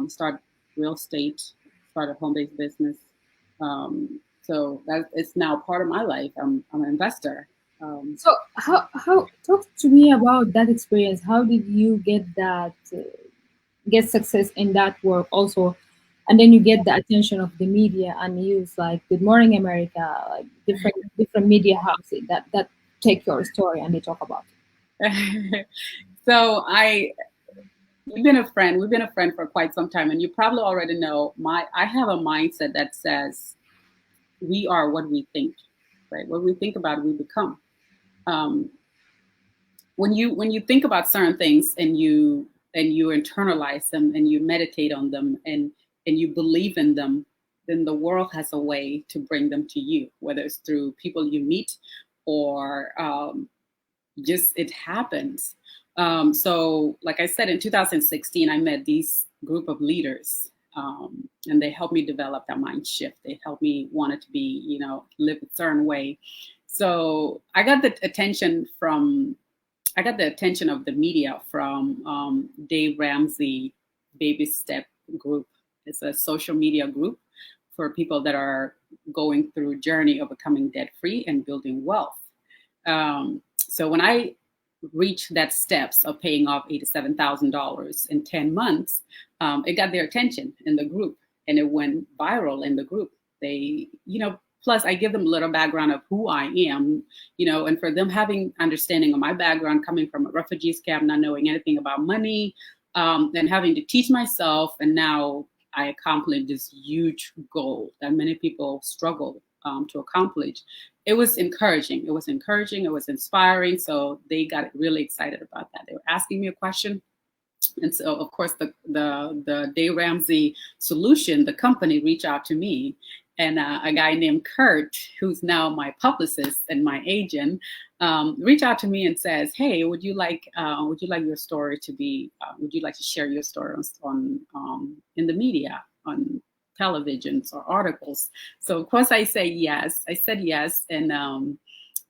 started real estate, started home based business. So that it's now part of my life. I'm an investor. Um, So how talk to me about that experience? How did you get that get success in that work also, and then you get the attention of the media and news like Good Morning America, like different media houses that take your story and they talk about it. so we've been a friend. We've been a friend for quite some time, and you probably already know I have a mindset that says we are what we think, right? What we think about, we become. Um, when you think about certain things and you internalize them and you meditate on them and you believe in them, then the world has a way to bring them to you, whether it's through people you meet or just it happens. So, like I said, in 2016, I met these group of leaders, and they helped me develop that mind shift. They helped me want it to be, live a certain way. So I got the attention of the media from Dave Ramsey Baby Step Group. It's a social media group for people that are going through journey of becoming debt free and building wealth. So when I reached that steps of paying off $87,000 in 10 months, it got their attention in the group and it went viral in the group. They, plus I give them a little background of who I am, and for them having understanding of my background coming from a refugee camp, not knowing anything about money, and having to teach myself. And now I accomplished this huge goal that many people struggle to accomplish. It was encouraging. It was encouraging. It was inspiring. So they got really excited about that. They were asking me a question. And so, of course, the Dave Ramsey solution, the company reached out to me, and a guy named Kurt, who's now my publicist and my agent, reached out to me and says, "Hey, would you like your story to be? Would you like to share your story on in the media, on televisions or articles?" So, of course, I say yes. I said yes,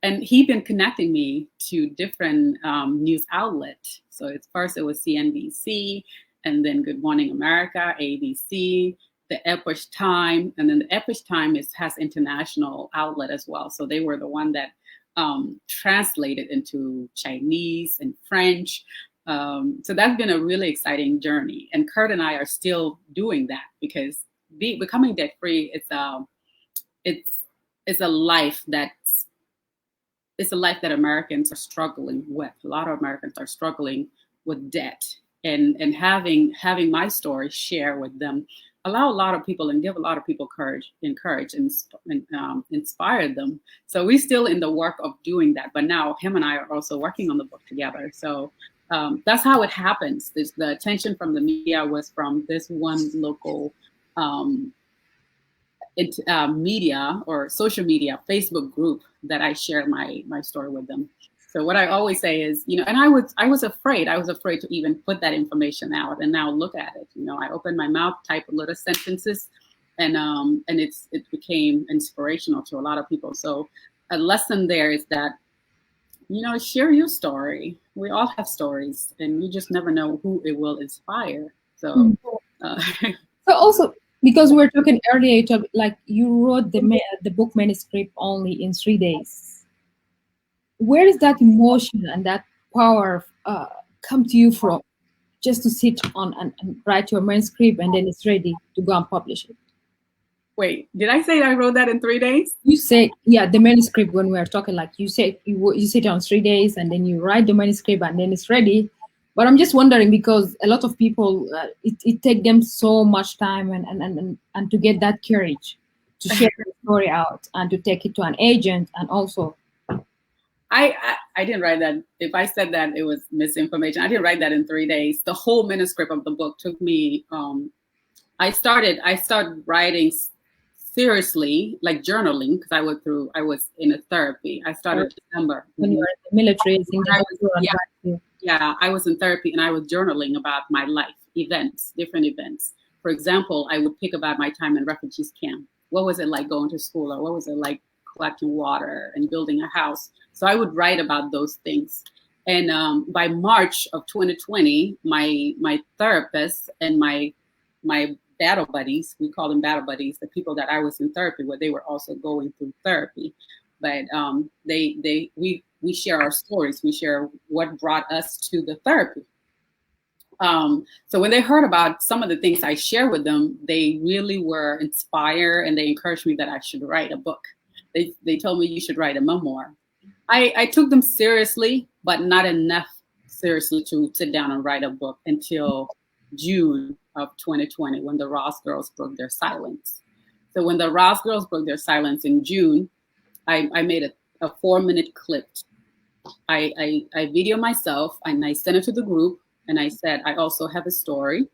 and he'd been connecting me to different news outlets. So at first it was CNBC, and then Good Morning America, ABC, the Epoch Time, and then the Epoch Time has international outlet as well. So they were the one that translated into Chinese and French. So that's been a really exciting journey. And Kurt and I are still doing that because becoming debt free, it's a life that's it's a life that Americans are struggling with. A lot of Americans are struggling with debt, and having my story share with them allow a lot of people and give a lot of people encourage and inspire them. So we're still in the work of doing that, but now him and I are also working on the book together. So that's how it happens. The attention from the media was from this one local media or social media Facebook group that I share my story with them. So what I always say is, and I was afraid to even put that information out, and now look at it. I opened my mouth, type little sentences, and it became inspirational to a lot of people. So a lesson there is that, share your story. We all have stories, and you just never know who it will inspire. So, so also, because we were talking earlier, like you wrote the book manuscript only in 3 days. Where does that emotion and that power come to you from? Just to sit on and write your manuscript and then it's ready to go and publish it. Wait, did I say I wrote that in 3 days? You say, yeah, the manuscript, when we were talking, like you said, you sit on 3 days and then you write the manuscript and then it's ready. But I'm just wondering, because a lot of people, it takes them so much time and to get that courage to share the story out and to take it to an agent. And also, I didn't write that. If I said that, it was misinformation. I didn't write that in 3 days. The whole manuscript of the book took me. I started writing seriously, like journaling, because I was in a therapy. I started December. When you were in the military, I was in therapy and I was journaling about my life, different events. For example, I would pick about my time in refugees camp. What was it like going to school, or what was it like collecting water and building a house? So I would write about those things. And by March of 2020, my therapist and my battle buddies, we call them battle buddies, the people that I was in therapy with, they were also going through therapy. But we share our stories. We share what brought us to the therapy. So when they heard about some of the things I share with them, they really were inspired, and they encouraged me that I should write a book. They told me you should write a memoir. I took them seriously, but not enough seriously to sit down and write a book until June of 2020, when the Ross girls broke their silence. So when the Ross girls broke their silence in June, I made a 4-minute clip. I video myself and I sent it to the group, and I said, I also have a story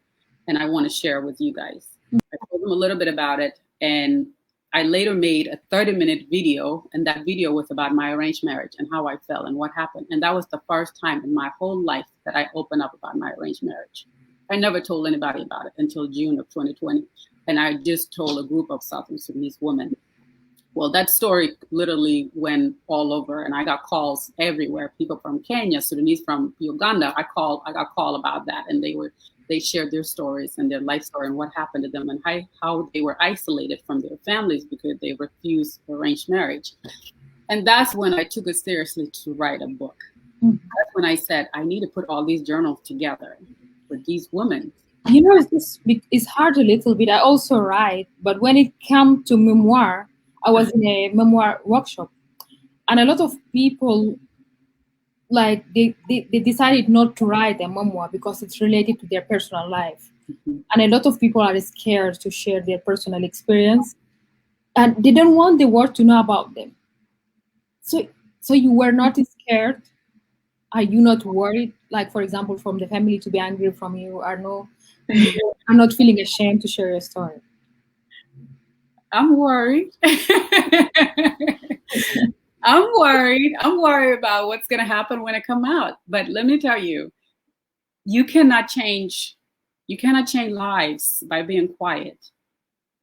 and I want to share with you guys. I told them a little bit about it, and I later made a 30-minute video, and that video was about my arranged marriage and how I felt and what happened. And that was the first time in my whole life that I opened up about my arranged marriage. I never told anybody about it until June of 2020. And I just told a group of South Sudanese women. Well, that story literally went all over, and I got calls everywhere. People from Kenya, Sudanese from Uganda. I got call about that, and they shared their stories and their life story and what happened to them, and how they were isolated from their families because they refused arranged marriage. And that's when I took it seriously to write a book. Mm-hmm. That's when I said, I need to put all these journals together with these women. It's hard a little bit. I also write, but when it comes to memoir, I was in a memoir workshop, and a lot of people, like they decided not to write a memoir because it's related to their personal life. Mhm. And a lot of people are scared to share their personal experience, and they don't want the world to know about them. So, so you were not scared? Are you not worried, like for example, from the family to be angry from you? Are no, you are not feeling ashamed to share your story? I'm worried. I'm worried. I'm worried about what's going to happen when I come out. But let me tell you, you cannot change. You cannot change lives by being quiet.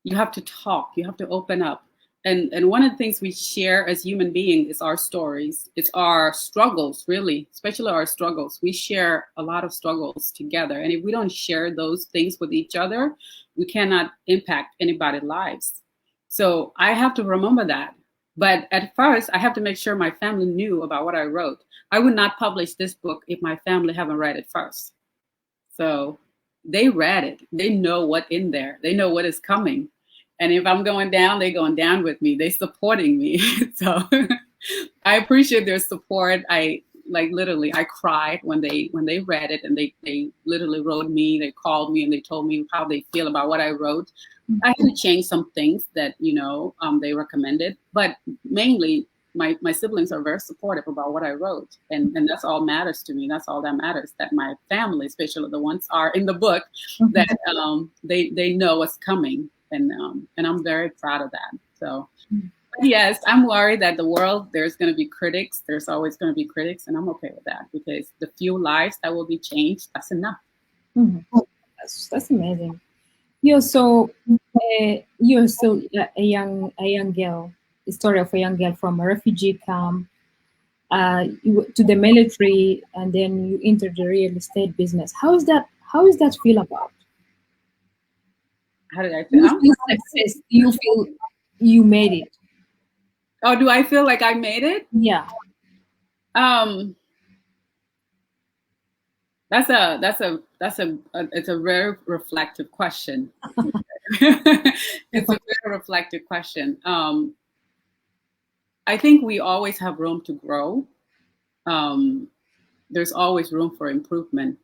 You have to talk. You have to open up. And one of the things we share as human beings is our stories. It's our struggles, really, especially our struggles. We share a lot of struggles together. And if we don't share those things with each other, we cannot impact anybody's lives. So I have to remember that. But at first, I have to make sure my family knew about what I wrote. I would not publish this book if my family haven't read it first. So they read it. They know what in there. They know what is coming. And if I'm going down, they're going down with me. They're supporting me. So I appreciate their support. I like literally I cried when they read it, and they literally wrote me, they called me and they told me how they feel about what I wrote. I had to change some things that, they recommended, but mainly my siblings are very supportive about what I wrote, and that's all matters to me. That's all that matters. That my family, especially the ones are in the book, that they know what's coming, and I'm very proud of that. So yes, I'm worried that the world there's going to be critics. There's always going to be critics, and I'm okay with that because the few lives that will be changed, that's enough. Mhm. That's amazing. You're still a young girl. The story of a young girl from a refugee camp, to the military, and then you entered the real estate business. How is that? How is that feel about? How did I Do feel? you feel success? Do you feel you made it? Oh, do I feel like I made it? Yeah. Um, it's a very reflective question. It's a very reflective question. I think we always have room to grow. Um, there's always room for improvement.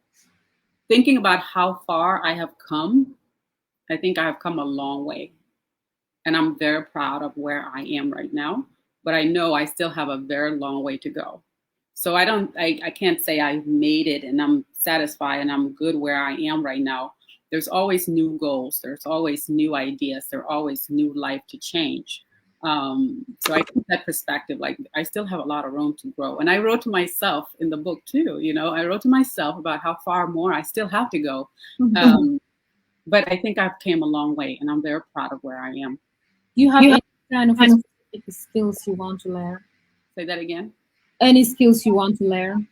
Thinking about how far I have come, I think I have come a long way. And I'm very proud of where I am right now. But I know I still have a very long way to go. So I can't say I've made it and I'm satisfied and I'm good where I am right now. There's always new goals. There's always new ideas. There's always new life to change. So I keep that perspective. Like I still have a lot of room to grow. And I wrote to myself in the book too. I wrote to myself about how far more I still have to go. Um, but I think I've came a long way, and I'm very proud of where I am. Do you have You have any kind of kind of specific skills you want to learn? say that again. Any skills you want to learn?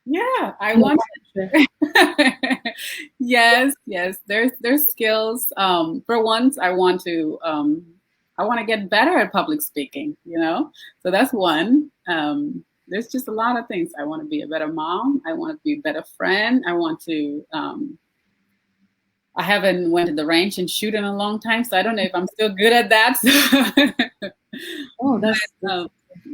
Yeah, I Yeah, want. sure. Yes. There's skills. For once, I want to get better at public speaking. So that's one. There's just a lot of things. I want to be a better mom. I want to be a better friend. I want to. I haven't went to the range and shoot in a long time, so I don't know if I'm still good at that. Oh, that's Um,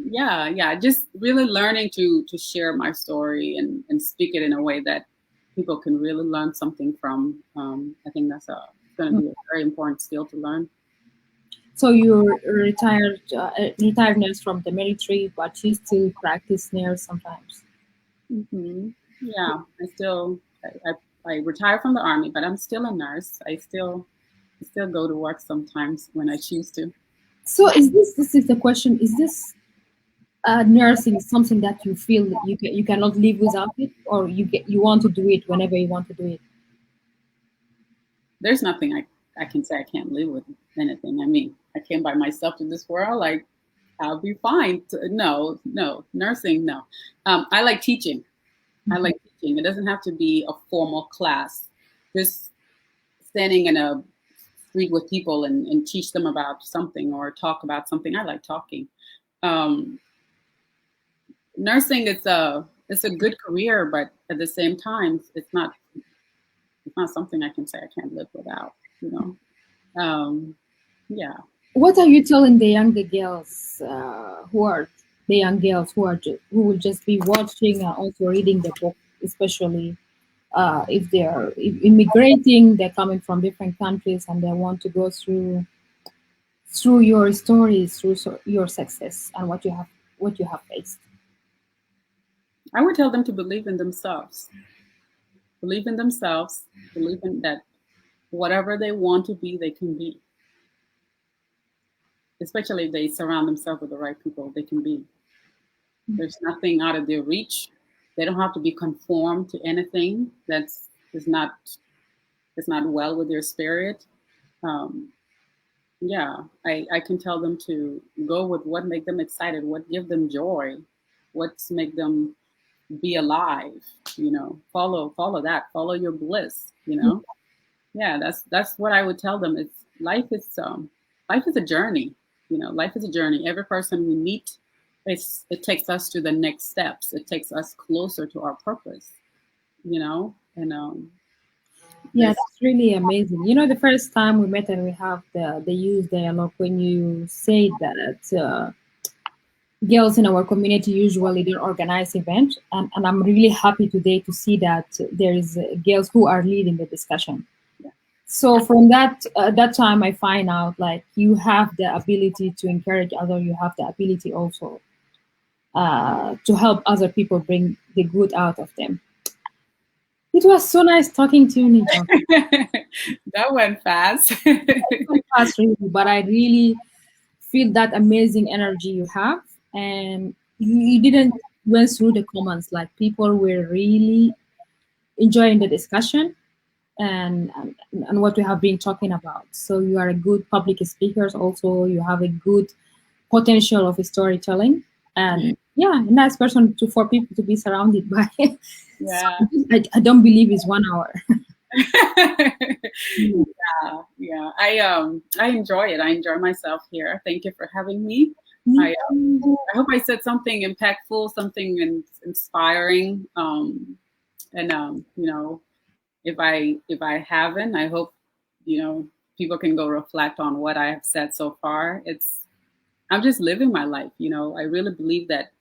yeah, just really learning to share my story and speak it in a way that people can really learn something from. I think that's going to be a very important skill to learn. so you're retired nurse from the military, but you still practice nurse sometimes. Yeah, I retired from the army, but I'm still a nurse. I still go to work sometimes when I choose to. So this is the question? Is this nursing something that you feel that you cannot live without it, or you want to do it whenever you want to do it? There's nothing I can say I can't live with anything. I mean, I came by myself to this world. Like, I'll be fine. No, nursing, no. I like teaching. I like teaching. It doesn't have to be a formal class. Just standing in a street with people and teach them about something or talk about something. I like talking. Um, Nursing, it's a good career, but at the same time, it's not something I can say I can't live without. You yeah. What are you telling the younger girls who will just be watching and also reading the book, especially? if they are immigrating, they're coming from different countries, and they want to go through your stories, through your success and what you have faced. I would tell them to believe in themselves. Believe in themselves. Believe in that whatever they want to be, they can be. Especially if they surround themselves with the right people, they can be. There's nothing out of their reach. They don't have to be conformed to anything that's is not is not well with their spirit. Um, yeah, I can tell them to go with what make them excited, what give them joy, what's make them be alive. Follow that, follow your bliss. Yeah, that's what I would tell them. It's life is a journey. Life is a journey. Every person we meet, it takes us to the next steps. It takes us closer to our purpose. And Yeah, there's that's really amazing. The first time we met and we have the youth dialogue, when you say that girls in our community usually they organize events, and I'm really happy today to see that there is girls who are leading the discussion. yeah, So from that time, I find out like you have the ability to encourage other. You have the ability also to help other people bring the good out of them. It was so nice talking to you, Nija. that went fast. Fast, really, but I really feel that amazing energy you have, and you didn't went through the comments. Like people were really enjoying the discussion and what we have been talking about. So you are a good public speaker. Also, you have a good potential of storytelling, and yeah, a nice person for people to be surrounded by. So Yeah. I don't believe it's 1 hour. I enjoy it. I enjoy myself here. Thank you for having me. I I hope I said something impactful, something inspiring. And if I haven't, I hope people can go reflect on what I have said so far. I'm just living my life. I really believe that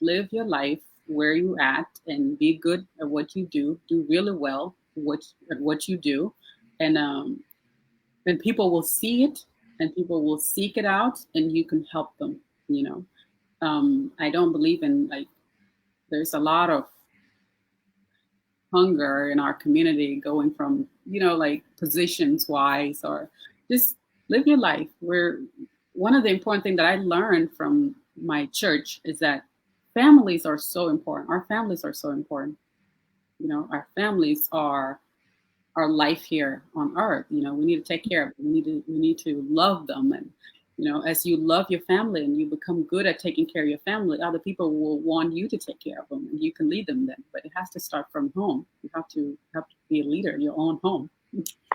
live your life where you at and be good at what you do. Do really well at what you do, and people will see it and people will seek it out, and you can help them. I don't believe in like there's a lot of hunger in our community going from like positions wise or just live your life where one of the important things that I learned from my church is that families are so important. Our families are so important. Our families are our life here on earth. We need to take care of them. We need to love them. And as you love your family and you become good at taking care of your family, other people will want you to take care of them, and you can lead them then. But it has to start from home. You have to be a leader in your own home.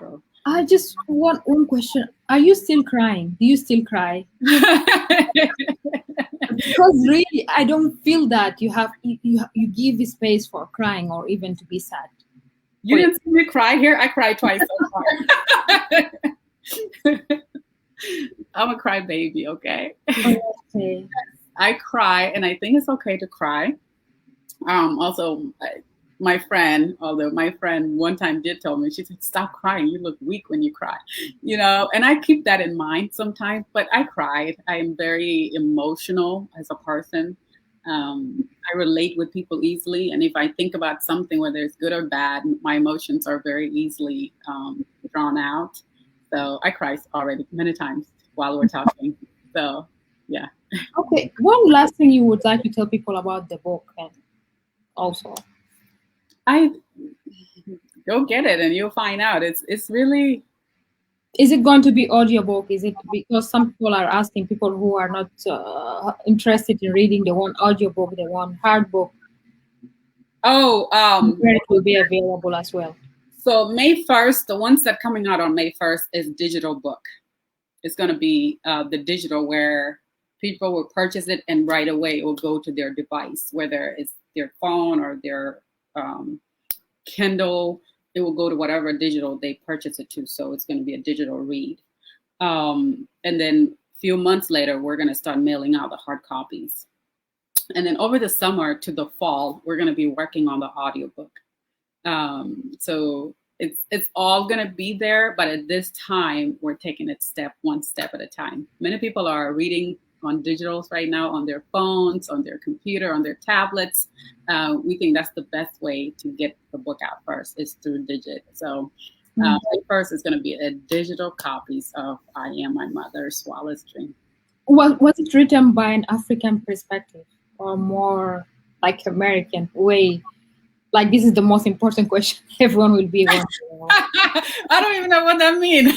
So. I just want one question. Are you still crying? Do you still cry? Because really, I don't feel that you give the space for crying or even to be sad. You didn't see me cry here? I cried twice so far. I'm a cry baby, okay? Okay. I cry, and I think it's okay to cry. Also, although my friend one time did tell me, she said, "Stop crying. You look weak when you cry." And I keep that in mind sometimes. But I cried. I am very emotional as a person. I relate with people easily, and if I think about something, whether it's good or bad, my emotions are very easily drawn out. So I cried already many times while we're talking. So yeah. Okay. One last thing you would like to tell people about the book, and also. I go get it and you'll find out. It's really. Is it going to be audiobook? Is it because some people are asking, people who are not interested in reading, they want audiobook, they want hard book. Oh, Where it will be available as well. So May 1st, the ones that coming out on May 1st is digital book. It's going to be the digital where people will purchase it and right away it will go to their device, whether it's their phone or their Kindle. It will go to whatever digital they purchase it to. So it's going to be a digital read. And then a few months later, we're going to start mailing out the hard copies. And then over the summer to the fall, we're going to be working on the audiobook. So it's all gonna be there, but at this time we're taking it one step at a time. Many people are reading on digitals right now, on their phones, on their computer, on their tablets. We think that's the best way to get the book out first is through digit. So first is going to be a digital copies of I Am My Mother's Wildest Dream. Was it written by an African perspective or more like American way? Like, this is the most important question everyone will be wondering. I don't even know what that means.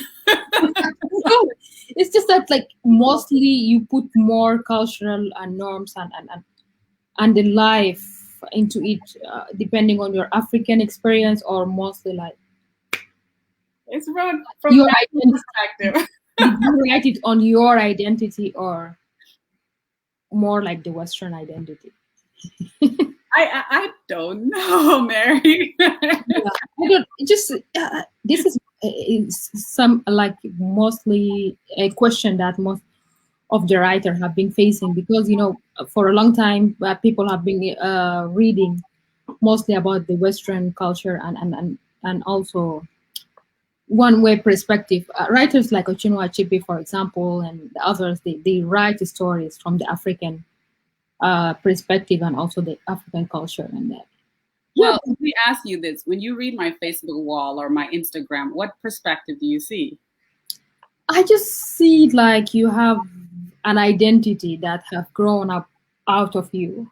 It's just that, like, mostly you put more cultural and norms and the life into it, depending on your African experience, or mostly like it's from your that identity. perspective. Did you write it on your identity or more like the Western identity? I don't know, Mary. I don't just this is some like mostly a question that most of the writer have been facing, because for a long time people have been reading mostly about the Western culture and also one way perspective. Writers like Chinua Achebe, for example, and the others, they write stories from the African perspective and also the African culture and that. Well, let me ask you this. When you read my Facebook wall or my Instagram, what perspective do you see? I just see like you have an identity that have grown up out of you.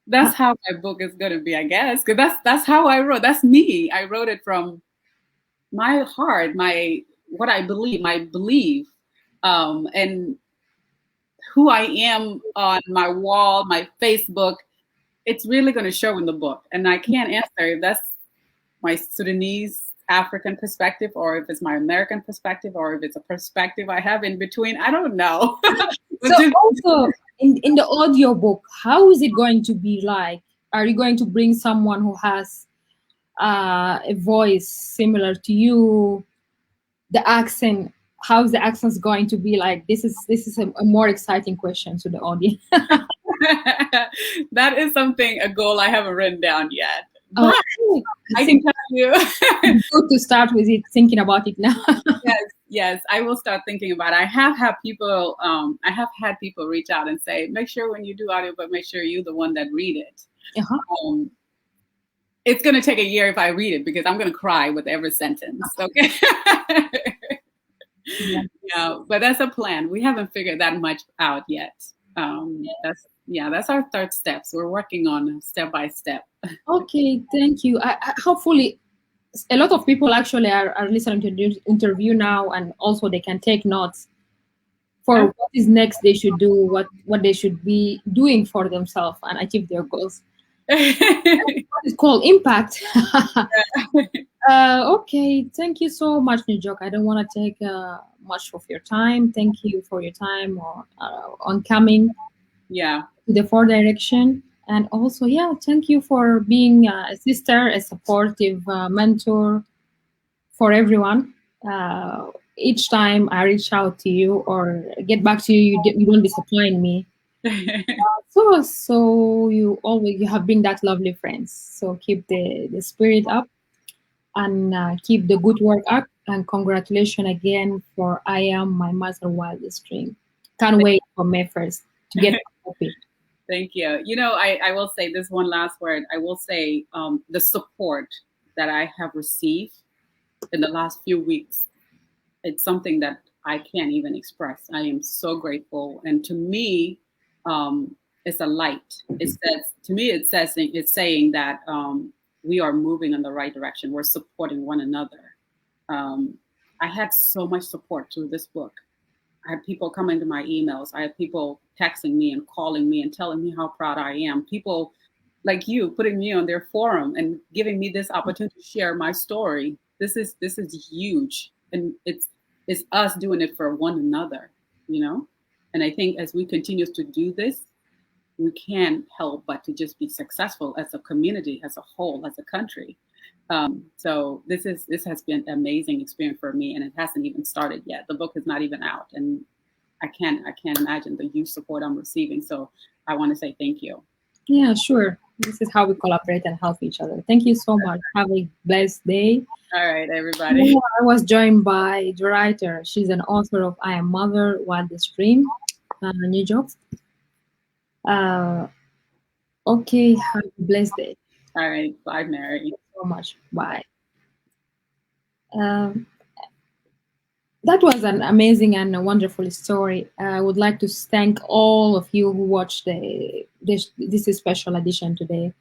That's how my book is going to be, I guess, because that's how I wrote. That's me. I wrote it from my heart, what I believe, my belief, and who I am on my wall, my Facebook. It's really going to show in the book, and I can't answer if that's my Sudanese African perspective, or if it's my American perspective, or if it's a perspective I have in between. I don't know. So also in the audio book, how is it going to be like? Are you going to bring someone who has a voice similar to you? The accent, how's the accents going to be like? This is a more exciting question to the audience. That is a goal I haven't written down yet. But I can tell you. Good to start with it, thinking about it now. Yes, I will start thinking about it. I have had people reach out and say, make sure when you do audio, but make sure you're the one that read it. Uh-huh. It's going to take a year if I read it, because I'm going to cry with every sentence. Okay. Yeah, but that's a plan. We haven't figured that much out yet. That's our third steps. We're working on step by step. Okay, thank you. Hopefully, a lot of people actually are listening to this interview now, and also they can take notes for what is next they should do, what they should be doing for themselves and achieve their goals. It's called impact. Okay, thank you so much, Nyajuok. I don't want to take much of your time. Thank you for your time on coming to the Four Direction. And also, thank you for being a sister, a supportive mentor for everyone. Each time I reach out to you or get back to you, you don't disappoint me. So you have been that lovely friends. So keep the spirit up and keep the good work up. And congratulations again for I Am My Mother Wildest Dream. Can't wait for May 1st to get a copy. Thank you. I will say this one last word. I will say the support that I have received in the last few weeks, it's something that I can't even express. I am so grateful. And to me, it's a light. It's saying that we are moving in the right direction. We're supporting one another. I had so much support through this book. I had people come into my emails. I had people texting me and calling me and telling me how proud I am. People like you putting me on their forum and giving me this opportunity to share my story. This is huge, and it's us doing it for one another, And I think as we continue to do this, we can't help but to just be successful as a community, as a whole, as a country. So this has been an amazing experience for me, and it hasn't even started yet. The book is not even out, and I can't imagine the huge support I'm receiving. So I want to say thank you. Yeah, sure. This is how we collaborate and help each other. Thank you so much. Have a blessed day. All right, everybody. Yeah, I was joined by the writer. She's an author of I Am Mother Wildest Dream, Nyajuok. Uh, okay, have a blessed day. All right, bye, Mary. So much. Bye. Um, that was an amazing and a wonderful story. I would like to thank all of you who watched this special edition today.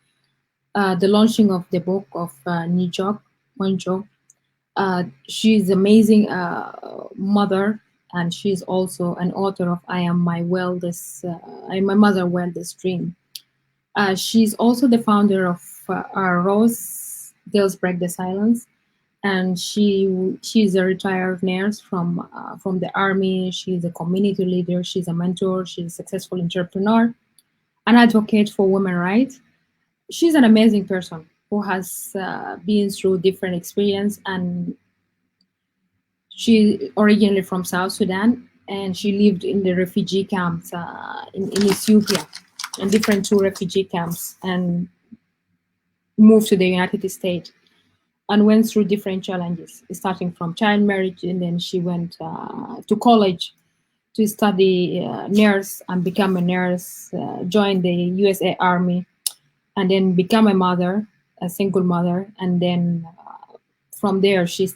The launching of the book of Nyajuok Mangongo. She's amazing mother, and she's also an author of I Am My Mother Wildest Dream. She's also the founder of Rose Girls Break the Silence, and she's a retired nurse from the army. She's a community leader. She's a mentor. She's a successful entrepreneur, an advocate for women rights. She's an amazing person who has been through different experience, and she originally from South Sudan, and she lived in the refugee camps in Ethiopia, in different two refugee camps, and moved to the United States and went through different challenges, starting from child marriage, and then she went to college to study nurse and become a nurse, joined the USA Army, and then become a mother, a single mother, and then from there she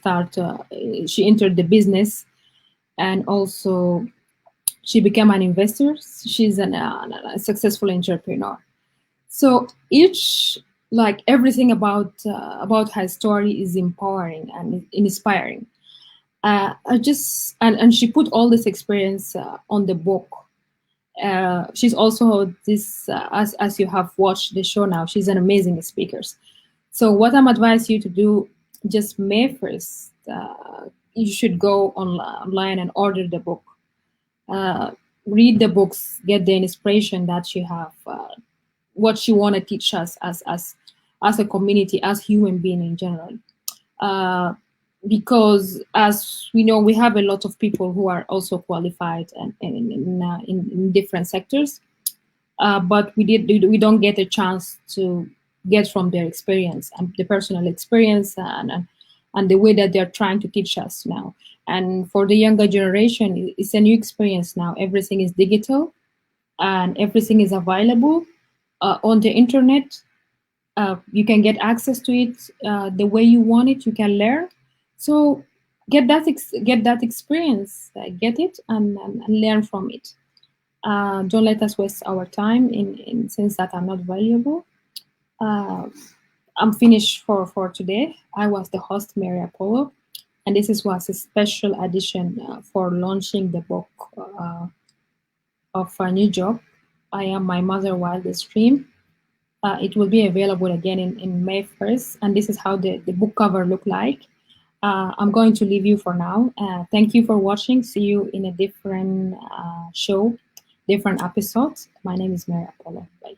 entered the business, and also she became an investor. She's a successful entrepreneur. So each, like everything about her story is empowering and inspiring. I just and she put all this experience on the book. She's also this as you have watched the show now. She's an amazing speaker. So what I'm advising you to do, just May 1st, you should go online and order the book. Uh, Read the books, get the inspiration that she have, what she want to teach us as a community, as human being in general. Uh, because as we know, we have a lot of people who are also qualified and in different sectors, but we don't get a chance to get from their experience and the personal experience and the way that they're trying to teach us now. And for the younger generation, it's a new experience now. Everything is digital and everything is available on the internet. You can get access to it the way you want it. You can learn. So get that experience, get it and learn from it. Don't let us waste our time in things that are not valuable. Uh, I'm finished for today. I was the host, Mary Apollo, and was a special edition for launching the book of a new job. I Am My Mother Wildest Dream. It will be available again in May 1st, and this is how the book cover look like. I'm going to leave you for now. Thank you for watching. See you in a different show, different episodes. My name is Mary Apollo. Bye.